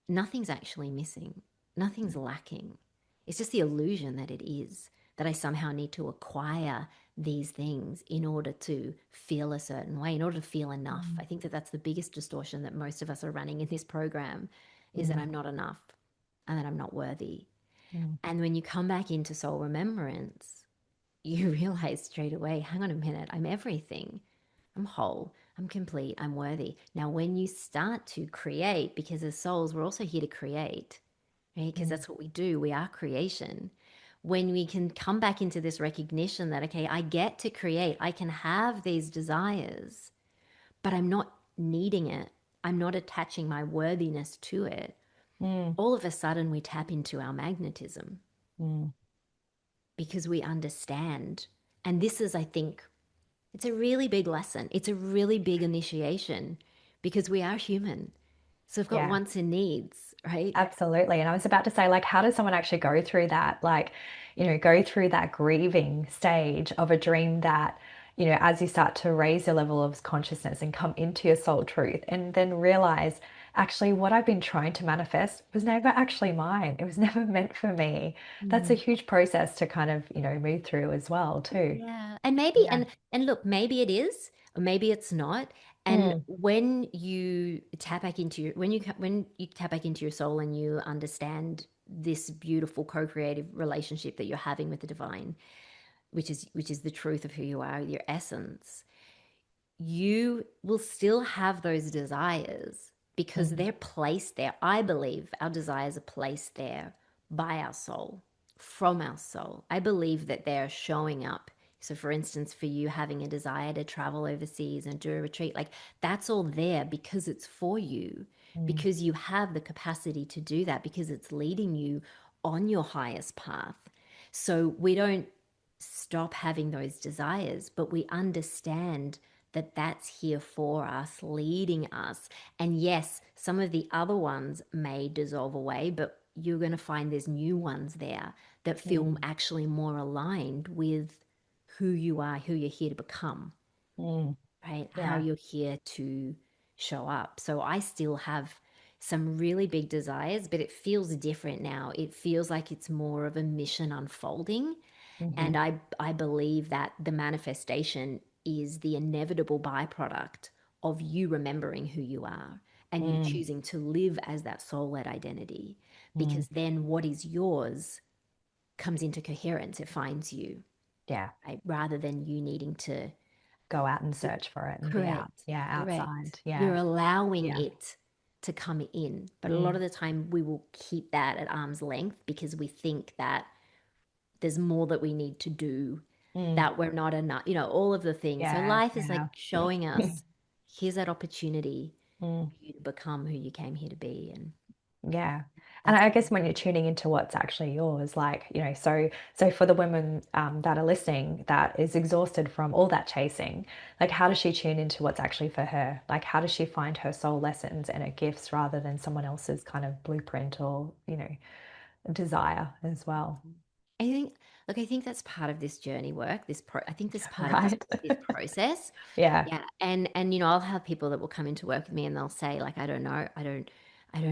Nothing's actually missing. Nothing's lacking. It's just the illusion that it is, that I somehow need to acquire these things in order to feel a certain way, in order to feel enough. mm, I think that that's the biggest distortion that most of us are running in this program, is that mm, I'm not enough and that I'm not worthy. mm, And when you come back into soul remembrance, you realize straight away, hang on a minute, I'm everything. I'm whole, I'm complete, I'm worthy. Now, when you start to create, because as souls, we're also here to create, right? Because mm, that's what we do, we are creation. When we can come back into this recognition that, okay, I get to create, I can have these desires, but I'm not needing it, I'm not attaching my worthiness to it. mm, All of a sudden, we tap into our magnetism mm. because we understand. And this is, I think, it's a really big lesson. It's a really big initiation because we are human. So we've got Yeah, wants and needs, right? absolutely. And I was about to say, like, how does someone actually go through that? Like, go through that grieving stage of a dream that, as you start to raise your level of consciousness and come into your soul truth, and then realize, actually, what I've been trying to manifest was never actually mine. It was never meant for me. That's a Mm. huge process to kind of, move through as well, too. Yeah. And maybe Yeah. and look, maybe it is, or maybe it's not. And Mm, when you tap back into your when you tap back into your soul and you understand this beautiful co-creative relationship that you're having with the divine, which is the truth of who you are, your essence, you will still have those desires because mm, they're placed there. I believe our desires are placed there by our soul, from our soul. I believe that they're showing up. So, for instance, for you having a desire to travel overseas and do a retreat, like that's all there because it's for you, mm, because you have the capacity to do that, because it's leading you on your highest path. So, we don't stop having those desires, but we understand that that's here for us, leading us. And yes, some of the other ones may dissolve away, but you're going to find there's new ones there that feel mm, actually more aligned with who you are, who you're here to become, Mm. right? How Yeah. you're here to show up. So I still have some really big desires, but it feels different now. It feels like it's more of a mission unfolding. Hmm. And I believe that the manifestation is the inevitable byproduct of you remembering who you are and you Mm. choosing to live as that soul led identity. Mm. Because then what is yours comes into coherence, it finds you, Yeah. right? Rather than you needing to, Go out and to search for it and be out. correct, Yeah. correct. Outside. You're Yeah. allowing Yeah. it to come in. But a lot Mm. of the time we will keep that at arm's length because we think that there's more that we need to do, Mm. that we're not enough, all of the things. So Yeah. life is like Yeah. showing us, here's that opportunity Mm. for you to become who you came here to be. And Yeah. And that's I what guess when you're tuning into what's actually yours, like, so for the women that are listening that is exhausted from all that chasing, like how does she tune into what's actually for her? Like how does she find her soul lessons and her gifts rather than someone else's kind of blueprint or, desire as well? I think, look, I think that's part of this journey work, I think this part of Right? this process. Yeah. Yeah. And I'll have people that will come into work with me and they'll say, like, I don't know, I don't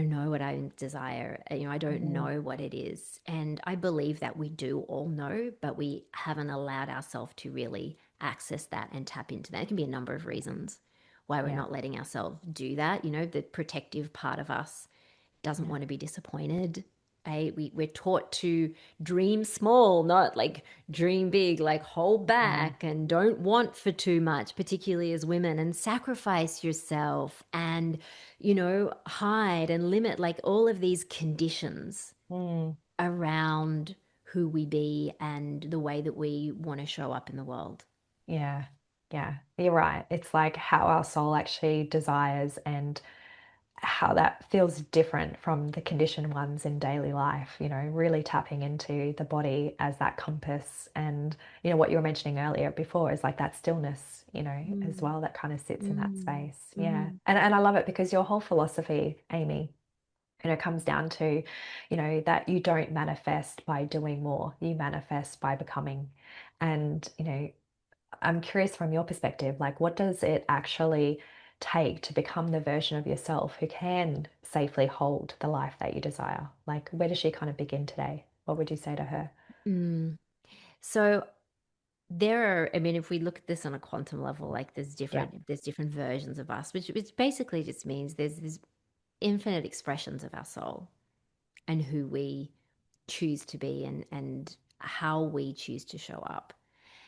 know what I desire. I don't Mm. know what it is. And I believe that we do all know, but we haven't allowed ourselves to really access that and tap into that. It can be a number of reasons why we're Yeah. not letting ourselves do that. The protective part of us doesn't Yeah. want to be disappointed. We're taught to dream small, not like dream big, like hold Mm. back and don't want for too much, particularly as women, and sacrifice yourself and, hide and limit, like all of these conditions Mm. around who we be and the way that we want to show up in the world. Yeah. Yeah. You're right. It's like how our soul actually desires and how that feels different from the conditioned ones in daily life, really tapping into the body as that compass. And, what you were mentioning earlier before is like that stillness, as Mm, well, that kind of sits in that mm, space. Yeah. mm, And I love it because your whole philosophy, Amy, comes down to, that you don't manifest by doing more, you manifest by becoming. And, I'm curious from your perspective, like what does it actually take to become the version of yourself who can safely hold the life that you desire? Like where does she kind of begin today? What would you say to her? mm. So there are, I mean, if we look at this on a quantum level, like Yeah. there's different versions of us, which basically just means there's infinite expressions of our soul and who we choose to be and how we choose to show up.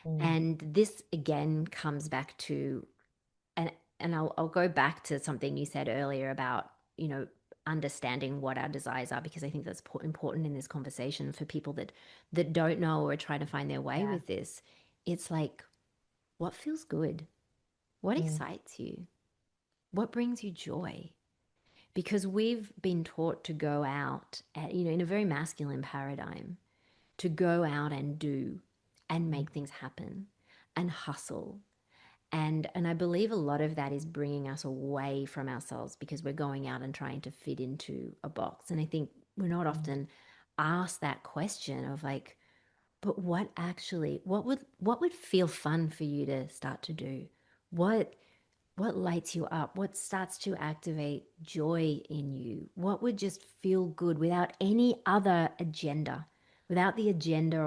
Mm. And this again comes back to, and I'll go back to something you said earlier about, understanding what our desires are, because I think that's important in this conversation for people that don't know or are trying to find their way Yeah. with this. It's like, what feels good? What Mm. excites you? What brings you joy? Because we've been taught to go out, in a very masculine paradigm, to go out and do and Mm. make things happen and hustle. And I believe a lot of that is bringing us away from ourselves because we're going out and trying to fit into a box. And I think we're not Mm. often asked that question of like, but what would feel fun for you to start to do? What what lights you up? What starts to activate joy in you? What would just feel good without any other agenda? Without the agenda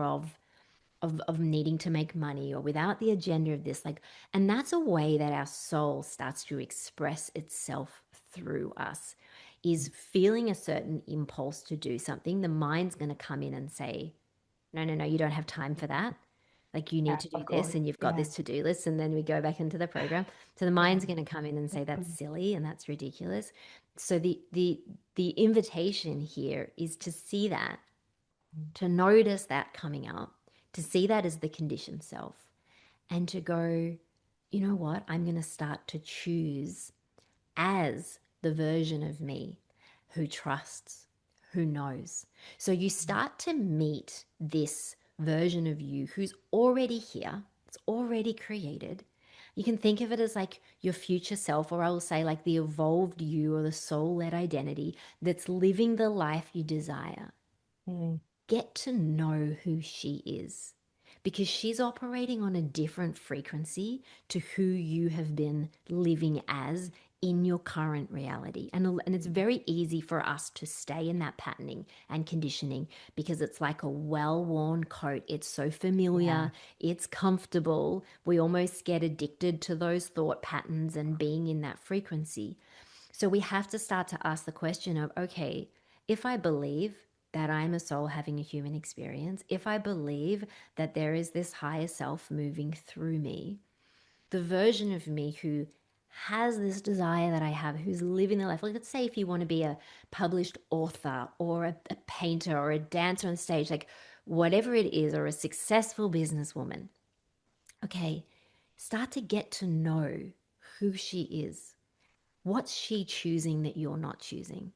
of needing to make money, or without the agenda of this, like, and that's a way that our soul starts to express itself through us, is feeling a certain impulse to do something. The mind's going to come in and say, no, no, no, you don't have time for that. Like, you need Yeah, to do of this course. and you've got Yeah. this to-do list. And then we go back into the program. So the Yeah. mind's going to come in and say that's silly and that's ridiculous. So the invitation here is to see that, to notice that coming up, to see that as the conditioned self, and to go, you know what? I'm going to start to choose as the version of me who trusts, who knows. So you start to meet this version of you who's already here, it's already created. You can think of it as like your future self, or I will say like the evolved you or the soul led identity that's living the life you desire. Mm. Get to know who she is, because she's operating on a different frequency to who you have been living as in your current reality. And it's very easy for us to stay in that patterning and conditioning because it's like a well-worn coat. It's so Yeah. familiar, it's comfortable. We almost get addicted to those thought patterns and being in that frequency. So we have to start to ask the question of, okay, if I believe that I'm a soul having a human experience, if I believe that there is this higher self moving through me, the version of me who has this desire that I have, who's living the life. Like, let's say if you want to be a published author or a painter or a dancer on stage, like whatever it is, or a successful businesswoman, okay, start to get to know who she is. What's she choosing that you're not choosing?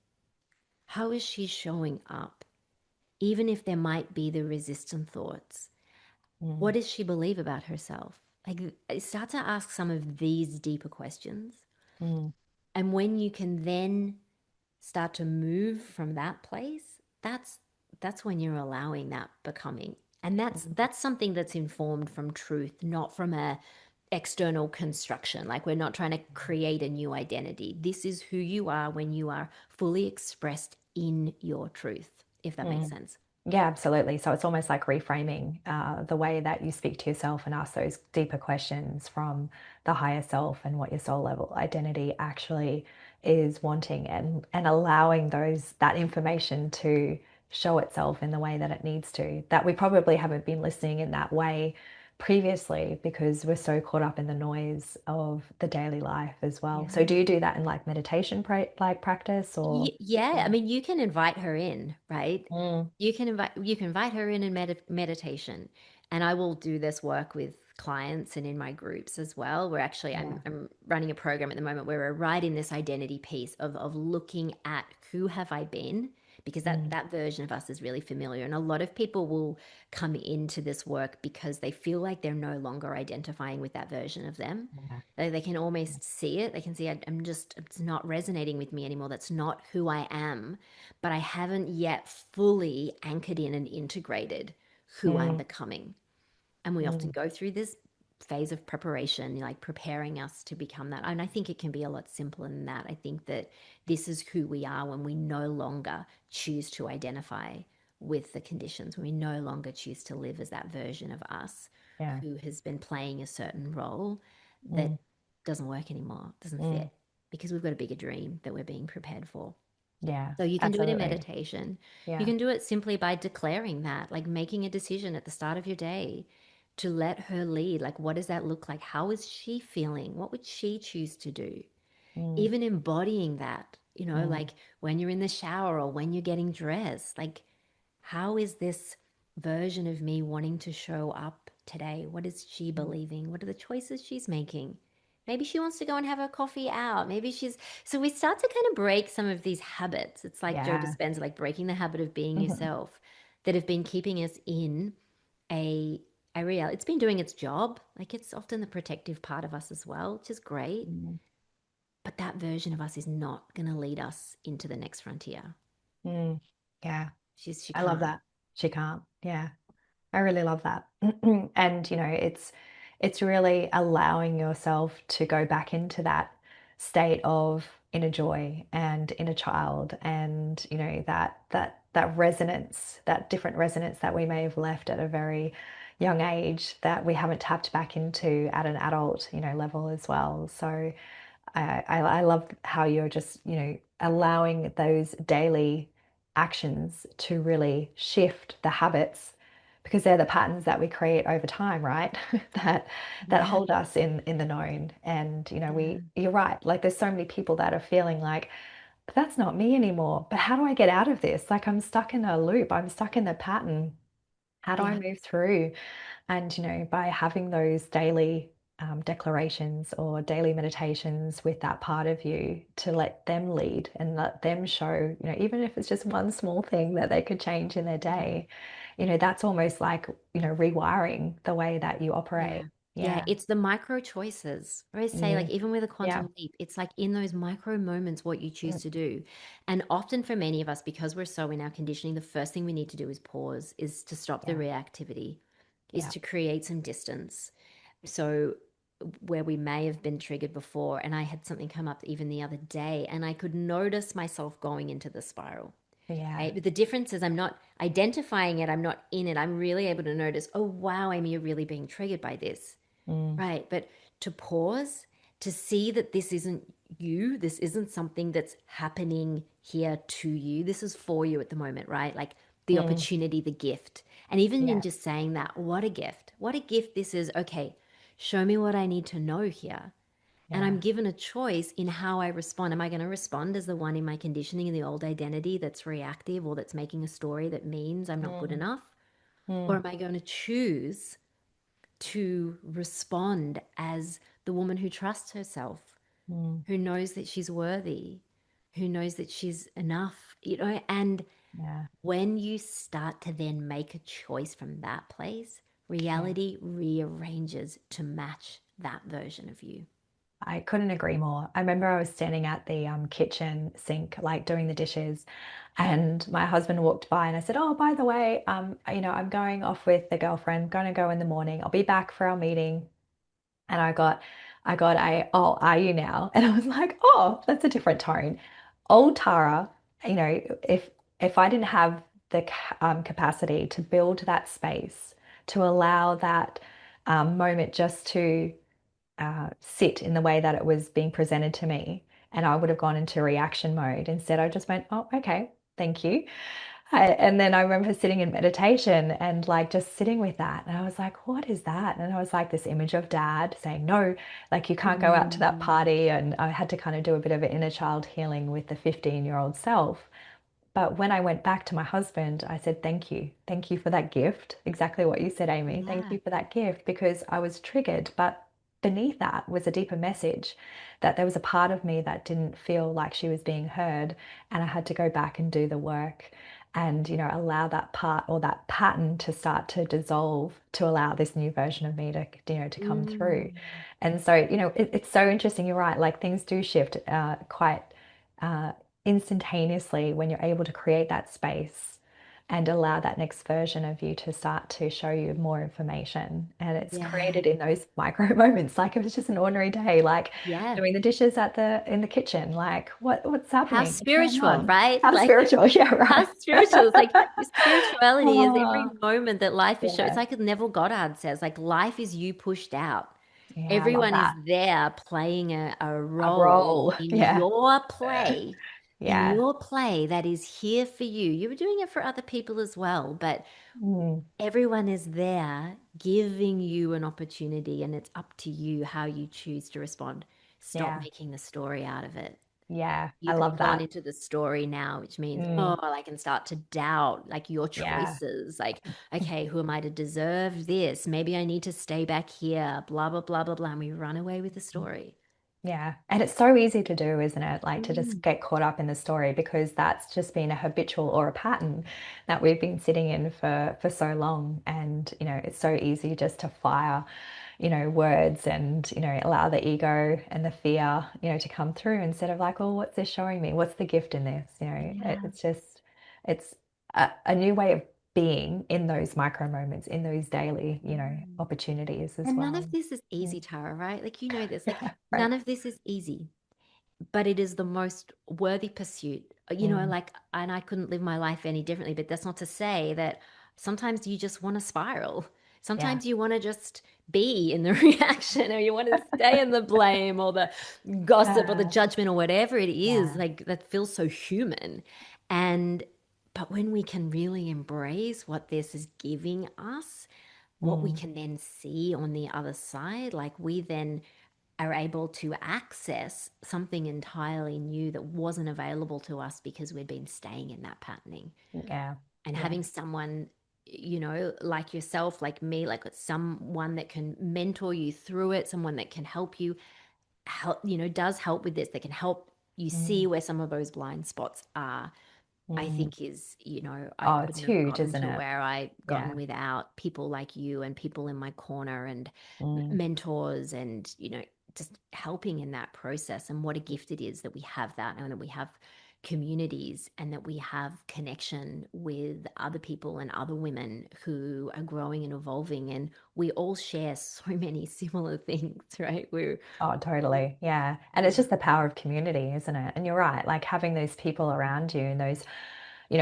How is she showing up? Even if there might be the resistant thoughts, what Mm, does she believe about herself? Like, start to ask some of these deeper questions. mm, And when you can then start to move from that place, that's when you're allowing that becoming. And mm, that's something that's informed from truth, not from a external construction. Like, we're not trying to create a new identity. This is who you are when you are fully expressed in your truth, if that makes mm. sense. Yeah, absolutely. So it's almost like reframing the way that you speak to yourself and ask those deeper questions from the higher self and what your soul level identity actually is wanting, and allowing that information to show itself in the way that it needs to. That we probably haven't been listening in that way previously because we're so caught up in the noise of the daily life as well. So Yeah. do you do that in like meditation like practice or? Yeah, I Yeah. mean, you can invite her in, right? Mm, You can invite her in meditation, and I will do this work with clients and in my groups as well. We're actually yeah. I'm running a program at the moment where we're right in this identity piece of looking at who have I been, because Mm, that version of us is really familiar, and a lot of people will come into this work because they feel like they're no longer identifying with that version of them. yeah. They can almost see it. They can see I'm just, it's not resonating with me anymore. That's not who I am. But I haven't yet fully anchored in and integrated who I'm Mm, becoming. And we often mm, go through this phase of preparation, like preparing us to become that. And I think it can be a lot simpler than that. I think that this is who we are when we no longer choose to identify with the conditions, when we no longer choose to live as that version of us yeah. who has been playing a certain role Mm, that doesn't work anymore, doesn't mm, fit, because we've got a bigger dream that we're being prepared for. yeah, So you can do it in absolutely. meditation. You Yeah. can do it simply by declaring that, like making a decision at the start of your day to let her lead. Like, what does that look like? How is she feeling? What would she choose to do? Mm, Even embodying that, mm, like when you're in the shower or when you're getting dressed, like, how is this version of me wanting to show up today? What is she mm, believing? What are the choices she's making? Maybe she wants to go and have her coffee out. Maybe she's. So we start to kind of break some of these habits. It's like Joe yeah. Dispenza, like breaking the habit of being Mhm, yourself, that have been keeping us in a a real. It's been doing its job. Like, it's often the protective part of us as well, which is great. mm, But that version of us is not going to lead us into the next frontier. mm. Yeah, She I love can't. that. She can't. Yeah. I really love that. And it's really allowing yourself to go back into that state of inner joy and inner child, and that resonance, that different resonance that we may have left at a very young age that we haven't tapped back into at an adult, level as well. So I love how you're just, allowing those daily actions to really shift the habits, because they're the patterns that we create over time, right? that that Yeah. hold us in the known. And Yeah. you're right. Like there's so many people that are feeling like, but that's not me anymore. But how do I get out of this? Like I'm stuck in a loop. I'm stuck in the pattern. How do I Yeah. move through? And, by having those daily declarations or daily meditations with that part of you, to let them lead and let them show, even if it's just one small thing that they could change in their Yeah. day, that's almost like, rewiring the way that you Yeah. operate. Yeah. Yeah. It's the micro choices. I always say, like, Mm, even with a yeah. quantum leap, it's like in those micro moments what you choose Mm, to do. And often for many of us, because we're so in our conditioning, the first thing we need to do is pause, is to stop the yeah. reactivity. is Yeah. to create some distance. So where we may have been triggered before, and I had something come up even the other day, and I could notice myself going into the spiral. Yeah. Right? But the difference is I'm not identifying it, I'm not in it. I'm really able to notice, oh wow, Amy, you're really being triggered by this. Mm. Right. But to pause, to see that this isn't you, this isn't something that's happening here to you. This is for you at the moment, right? Like the Mm. opportunity, the gift. And even in Yeah. just saying that, what a gift. What a gift this is. Okay, show me what I need to know here. And Yeah. I'm given a choice in how I respond. Am I going to respond as the one in my conditioning in the old identity that's reactive or that's making a story that means I'm not good Mm. enough? Or Mm. am I going to choose to respond as the woman who trusts herself, Mm. who knows that she's worthy, who knows that she's enough, and Yeah. when you start to then make a choice from that place, Yeah. reality rearranges to match that version of you. I couldn't agree more. I remember I was standing at the kitchen sink, like doing the dishes, and my husband walked by, and I said, "Oh, by the way, I'm going off with the girlfriend. Going to go in the morning. I'll be back for our meeting." And I got a, "Oh, are you now?" And I was like, "Oh, that's a different tone." Old Tara, if I didn't have the capacity to build that space, to allow that moment just to sit in the way that it was being presented to me, and I would have gone into reaction mode. Instead, I just went, "Oh, okay, thank you." And then I remember sitting in meditation and like just sitting with that. And I was like, what is that? And I was like, this image of dad saying, no, like you can't go out to that Mm, party. And I had to kind of do a bit of an inner child healing with the 15-year-old self. But when I went back to my husband, I said, thank you. Thank you for that gift. Exactly what you said, Amy. Thank yeah. you for that gift because I was triggered. But beneath that was a deeper message that there was a part of me that didn't feel like she was being heard. And I had to go back and do the work and, allow that part or that pattern to start to dissolve to allow this new version of me to come through. Mm, And so, it's so interesting. You're right. Like things do shift quite uh, instantaneously when you're able to create that space and allow that next version of you to start to show you more information. And it's yeah. created in those micro moments. Like it was just an ordinary day, like Yeah. doing the dishes in the kitchen. Like what's How happening? What's going spiritual, on? right? How Like spiritual. Yeah, how right. spiritual. It's like your spirituality is every Oh, moment that life is shown. It's yeah. like Neville Goddard says, like life is you pushed out. Yeah, I love Everyone is that. there playing a A role role. in Yeah. Yeah. your play that is here for you. You were doing it for other people as well, but Mm, everyone is there giving you an opportunity, and it's up to you how you choose to respond. Stop yeah. making the story out of it. Yeah. I You have love gone that. into the story now, which means, Mm, oh, I can start to doubt like your yeah. choices. Like, okay, who am I to deserve this? Maybe I need to stay back here, blah, blah, blah, blah, blah. And we run away with the story. Yeah. And it's so easy to do, isn't it? Like to just Mm, get caught up in the story because that's just been a habitual or a pattern that we've been sitting in for so long. And, it's so easy just to fire, words and, allow the ego and the fear, to come through instead of like, oh, what's this showing me? What's the gift in this? yeah. It's a new way of being in those micro moments, in those daily, Mm. opportunities as And none well. of this is easy, Mm. Tara, right? Like, you know this, like, Yeah. Right. none of this is easy, but it is the most worthy pursuit. Mm. Like, and I couldn't live my life any differently, but that's not to say that sometimes you just want to spiral. Yeah. Sometimes you want to just be in the reaction, or you want to stay in the blame or the gossip or the Uh, judgment or whatever it is, yeah. like that feels so human. And, but when we can really embrace what this is giving us, what we Mm. can then see on the other side, like we then are able to access something entirely new that wasn't available to us because we'd been staying in that patterning. Yeah. And Yeah. having someone, like yourself, like me, like someone that can mentor you through it, someone that can help you, does help with this, that can help you see Mm. where some of those blind spots are. I Mm. think is, I Oh, it's couldn't have huge, gotten isn't to it? where I gotten Yeah. without people like you and people in my corner and Mm. mentors and, just helping in that process. And what a gift it is that we have that and that we have communities and that we have connection with other people and other women who are growing and evolving, and we all share so many similar things, right? We're Oh, totally. Yeah. And it's yeah, just the power of community, isn't it? And you're right, like having those people around you in those,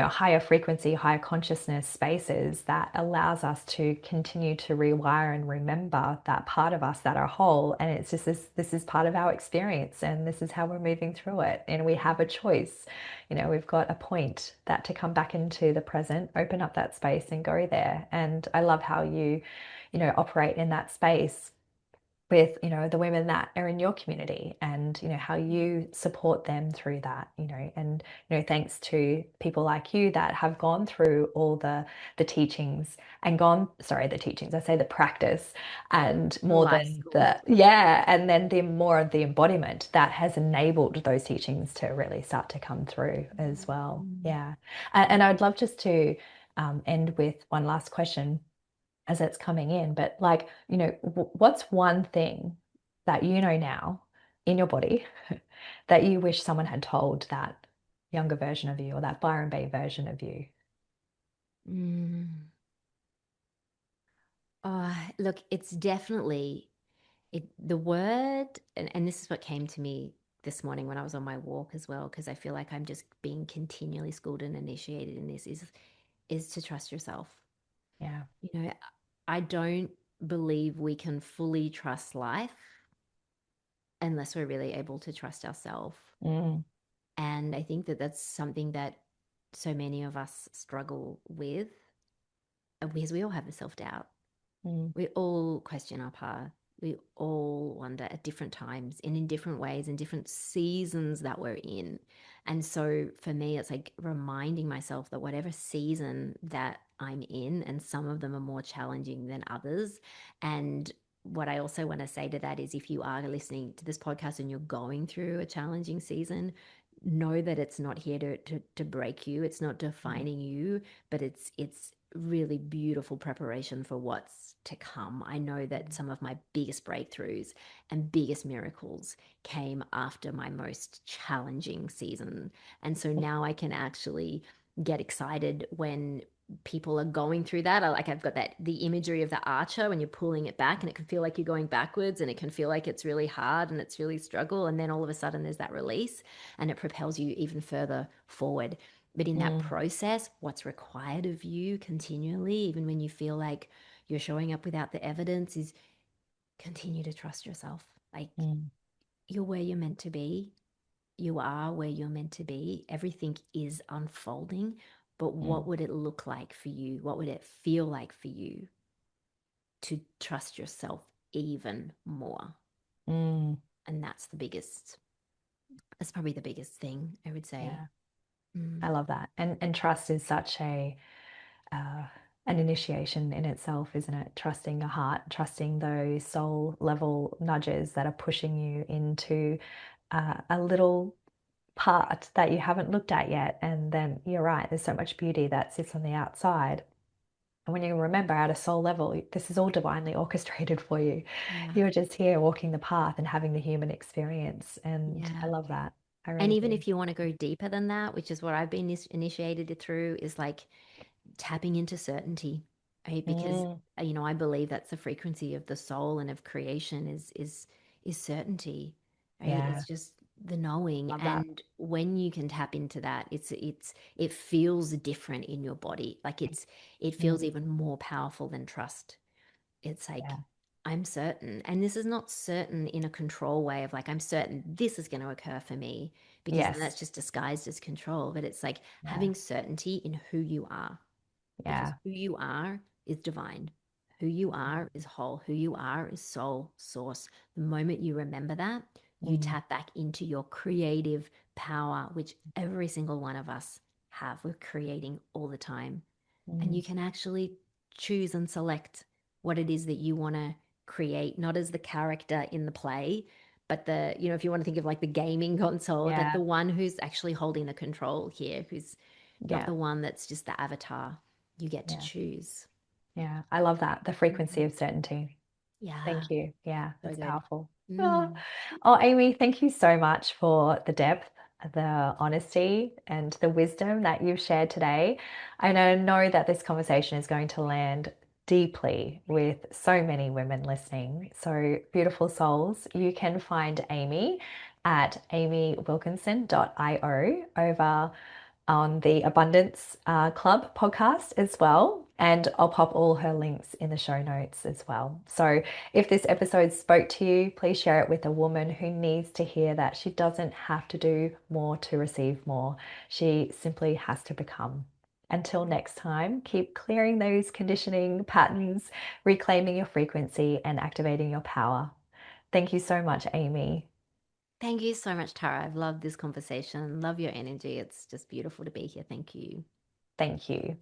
higher frequency, higher consciousness spaces that allows us to continue to rewire and remember that part of us that are whole. And it's just this is part of our experience and this is how we're moving through it. And we have a choice. We've got a point that to come back into the present, open up that space and go there. And I love how you operate in that space with the women that are in your community and how you support them through that, and thanks to people like you that have gone through all the teachings and gone, sorry, the teachings, I say the practice, and the more life than school. the, yeah, and then the more of the embodiment that has enabled those teachings to really start to come through as well. Mm. Yeah. And I'd love just to end with one last question as it's coming in. But like, what's one thing that you know now in your body that you wish someone had told that younger version of you or that Byron Bay version of you? Mm. Look, it's definitely the word, and this is what came to me this morning when I was on my walk as well, because I feel like I'm just being continually schooled and initiated in this is to trust yourself. Yeah. You know, I don't believe we can fully trust life unless we're really able to trust ourselves. Mm, And I think that that's something that so many of us struggle with because we all have the self doubt. mm, We all question our path. We all wonder at different times and in different ways and different seasons that we're in. And so for me, it's like reminding myself that whatever season that I'm in, and some of them are more challenging than others. And what I also want to say to that is if you are listening to this podcast and you're going through a challenging season, know that it's not here to break you. It's not mm, defining you, but it's really beautiful preparation for what's to come. I know that some of my biggest breakthroughs and biggest miracles came after my most challenging season. And so now I can actually get excited when people are going through that. I've got that the imagery of the archer when you're pulling it back and it can feel like you're going backwards and it can feel like it's really hard and it's really struggle. And then all of a sudden there's that release and it propels you even further forward. But in that mm, process, what's required of you continually, even when you feel like you're showing up without the evidence, is continue to trust yourself. Like mm, you're where you're meant to be. You are where you're meant to be. Everything is unfolding. But what mm, would it look like for you? What would it feel like for you to trust yourself even more? mm. And that's probably the biggest thing I would say. Yeah. Mm. I love that. And trust is such uh, an initiation in itself, isn't it? Trusting your heart, trusting those soul level nudges that are pushing you into a little part that you haven't looked at yet. And then you're right, there's so much beauty that sits on the outside. And when you remember at a soul level, this is all divinely orchestrated for you. Yeah. You're just here walking the path and having the human experience. And I Yeah. love that. I And really even do. if you want to go deeper than that, which is what I've been initiated through, is like tapping into certainty, right? Because Mm, I believe that's the frequency of the soul and of creation is certainty, right? yeah, It's just the knowing, love that. and when you can tap into that, it feels different in your body. Like it feels Mm, even more powerful than trust. It's like yeah. I'm certain, and this is not certain in a control way of like I'm certain this is going to occur for me, because then Yes. that's just disguised as control. But it's like Yeah. having certainty in who you are, because Yeah. who you are is divine. Who you are is whole. Who you are is soul source. The moment you remember that, you Mm, tap back into your creative power, which every single one of us have. We're creating all the time. And mm, you can actually choose and select what it is that you want to create, not as the character in the play, but if you want to think of like the gaming console, that yeah. the one who's actually holding the control here, who's not Yeah. the one that's just the avatar. You get to Yeah. choose. Yeah. I love that. The frequency Mhm. of certainty. Yeah, Thank you. Yeah, so that's good. powerful. Oh, Mm. oh, Amy, thank you so much for the depth the honesty and the wisdom that you've shared today. And I know that this conversation is going to land deeply with so many women listening. So, beautiful souls, you can find Amy at amywilkinson.io over on the Abundance Club podcast as well. And I'll pop all her links in the show notes as well. So if this episode spoke to you, please share it with a woman who needs to hear that she doesn't have to do more to receive more. She simply has to become. Until next time, keep clearing those conditioning patterns, reclaiming your frequency, and activating your power. Thank you so much, Amy. Thank you so much, Tara. I've loved this conversation. Love your energy. It's just beautiful to be here. Thank you. Thank you.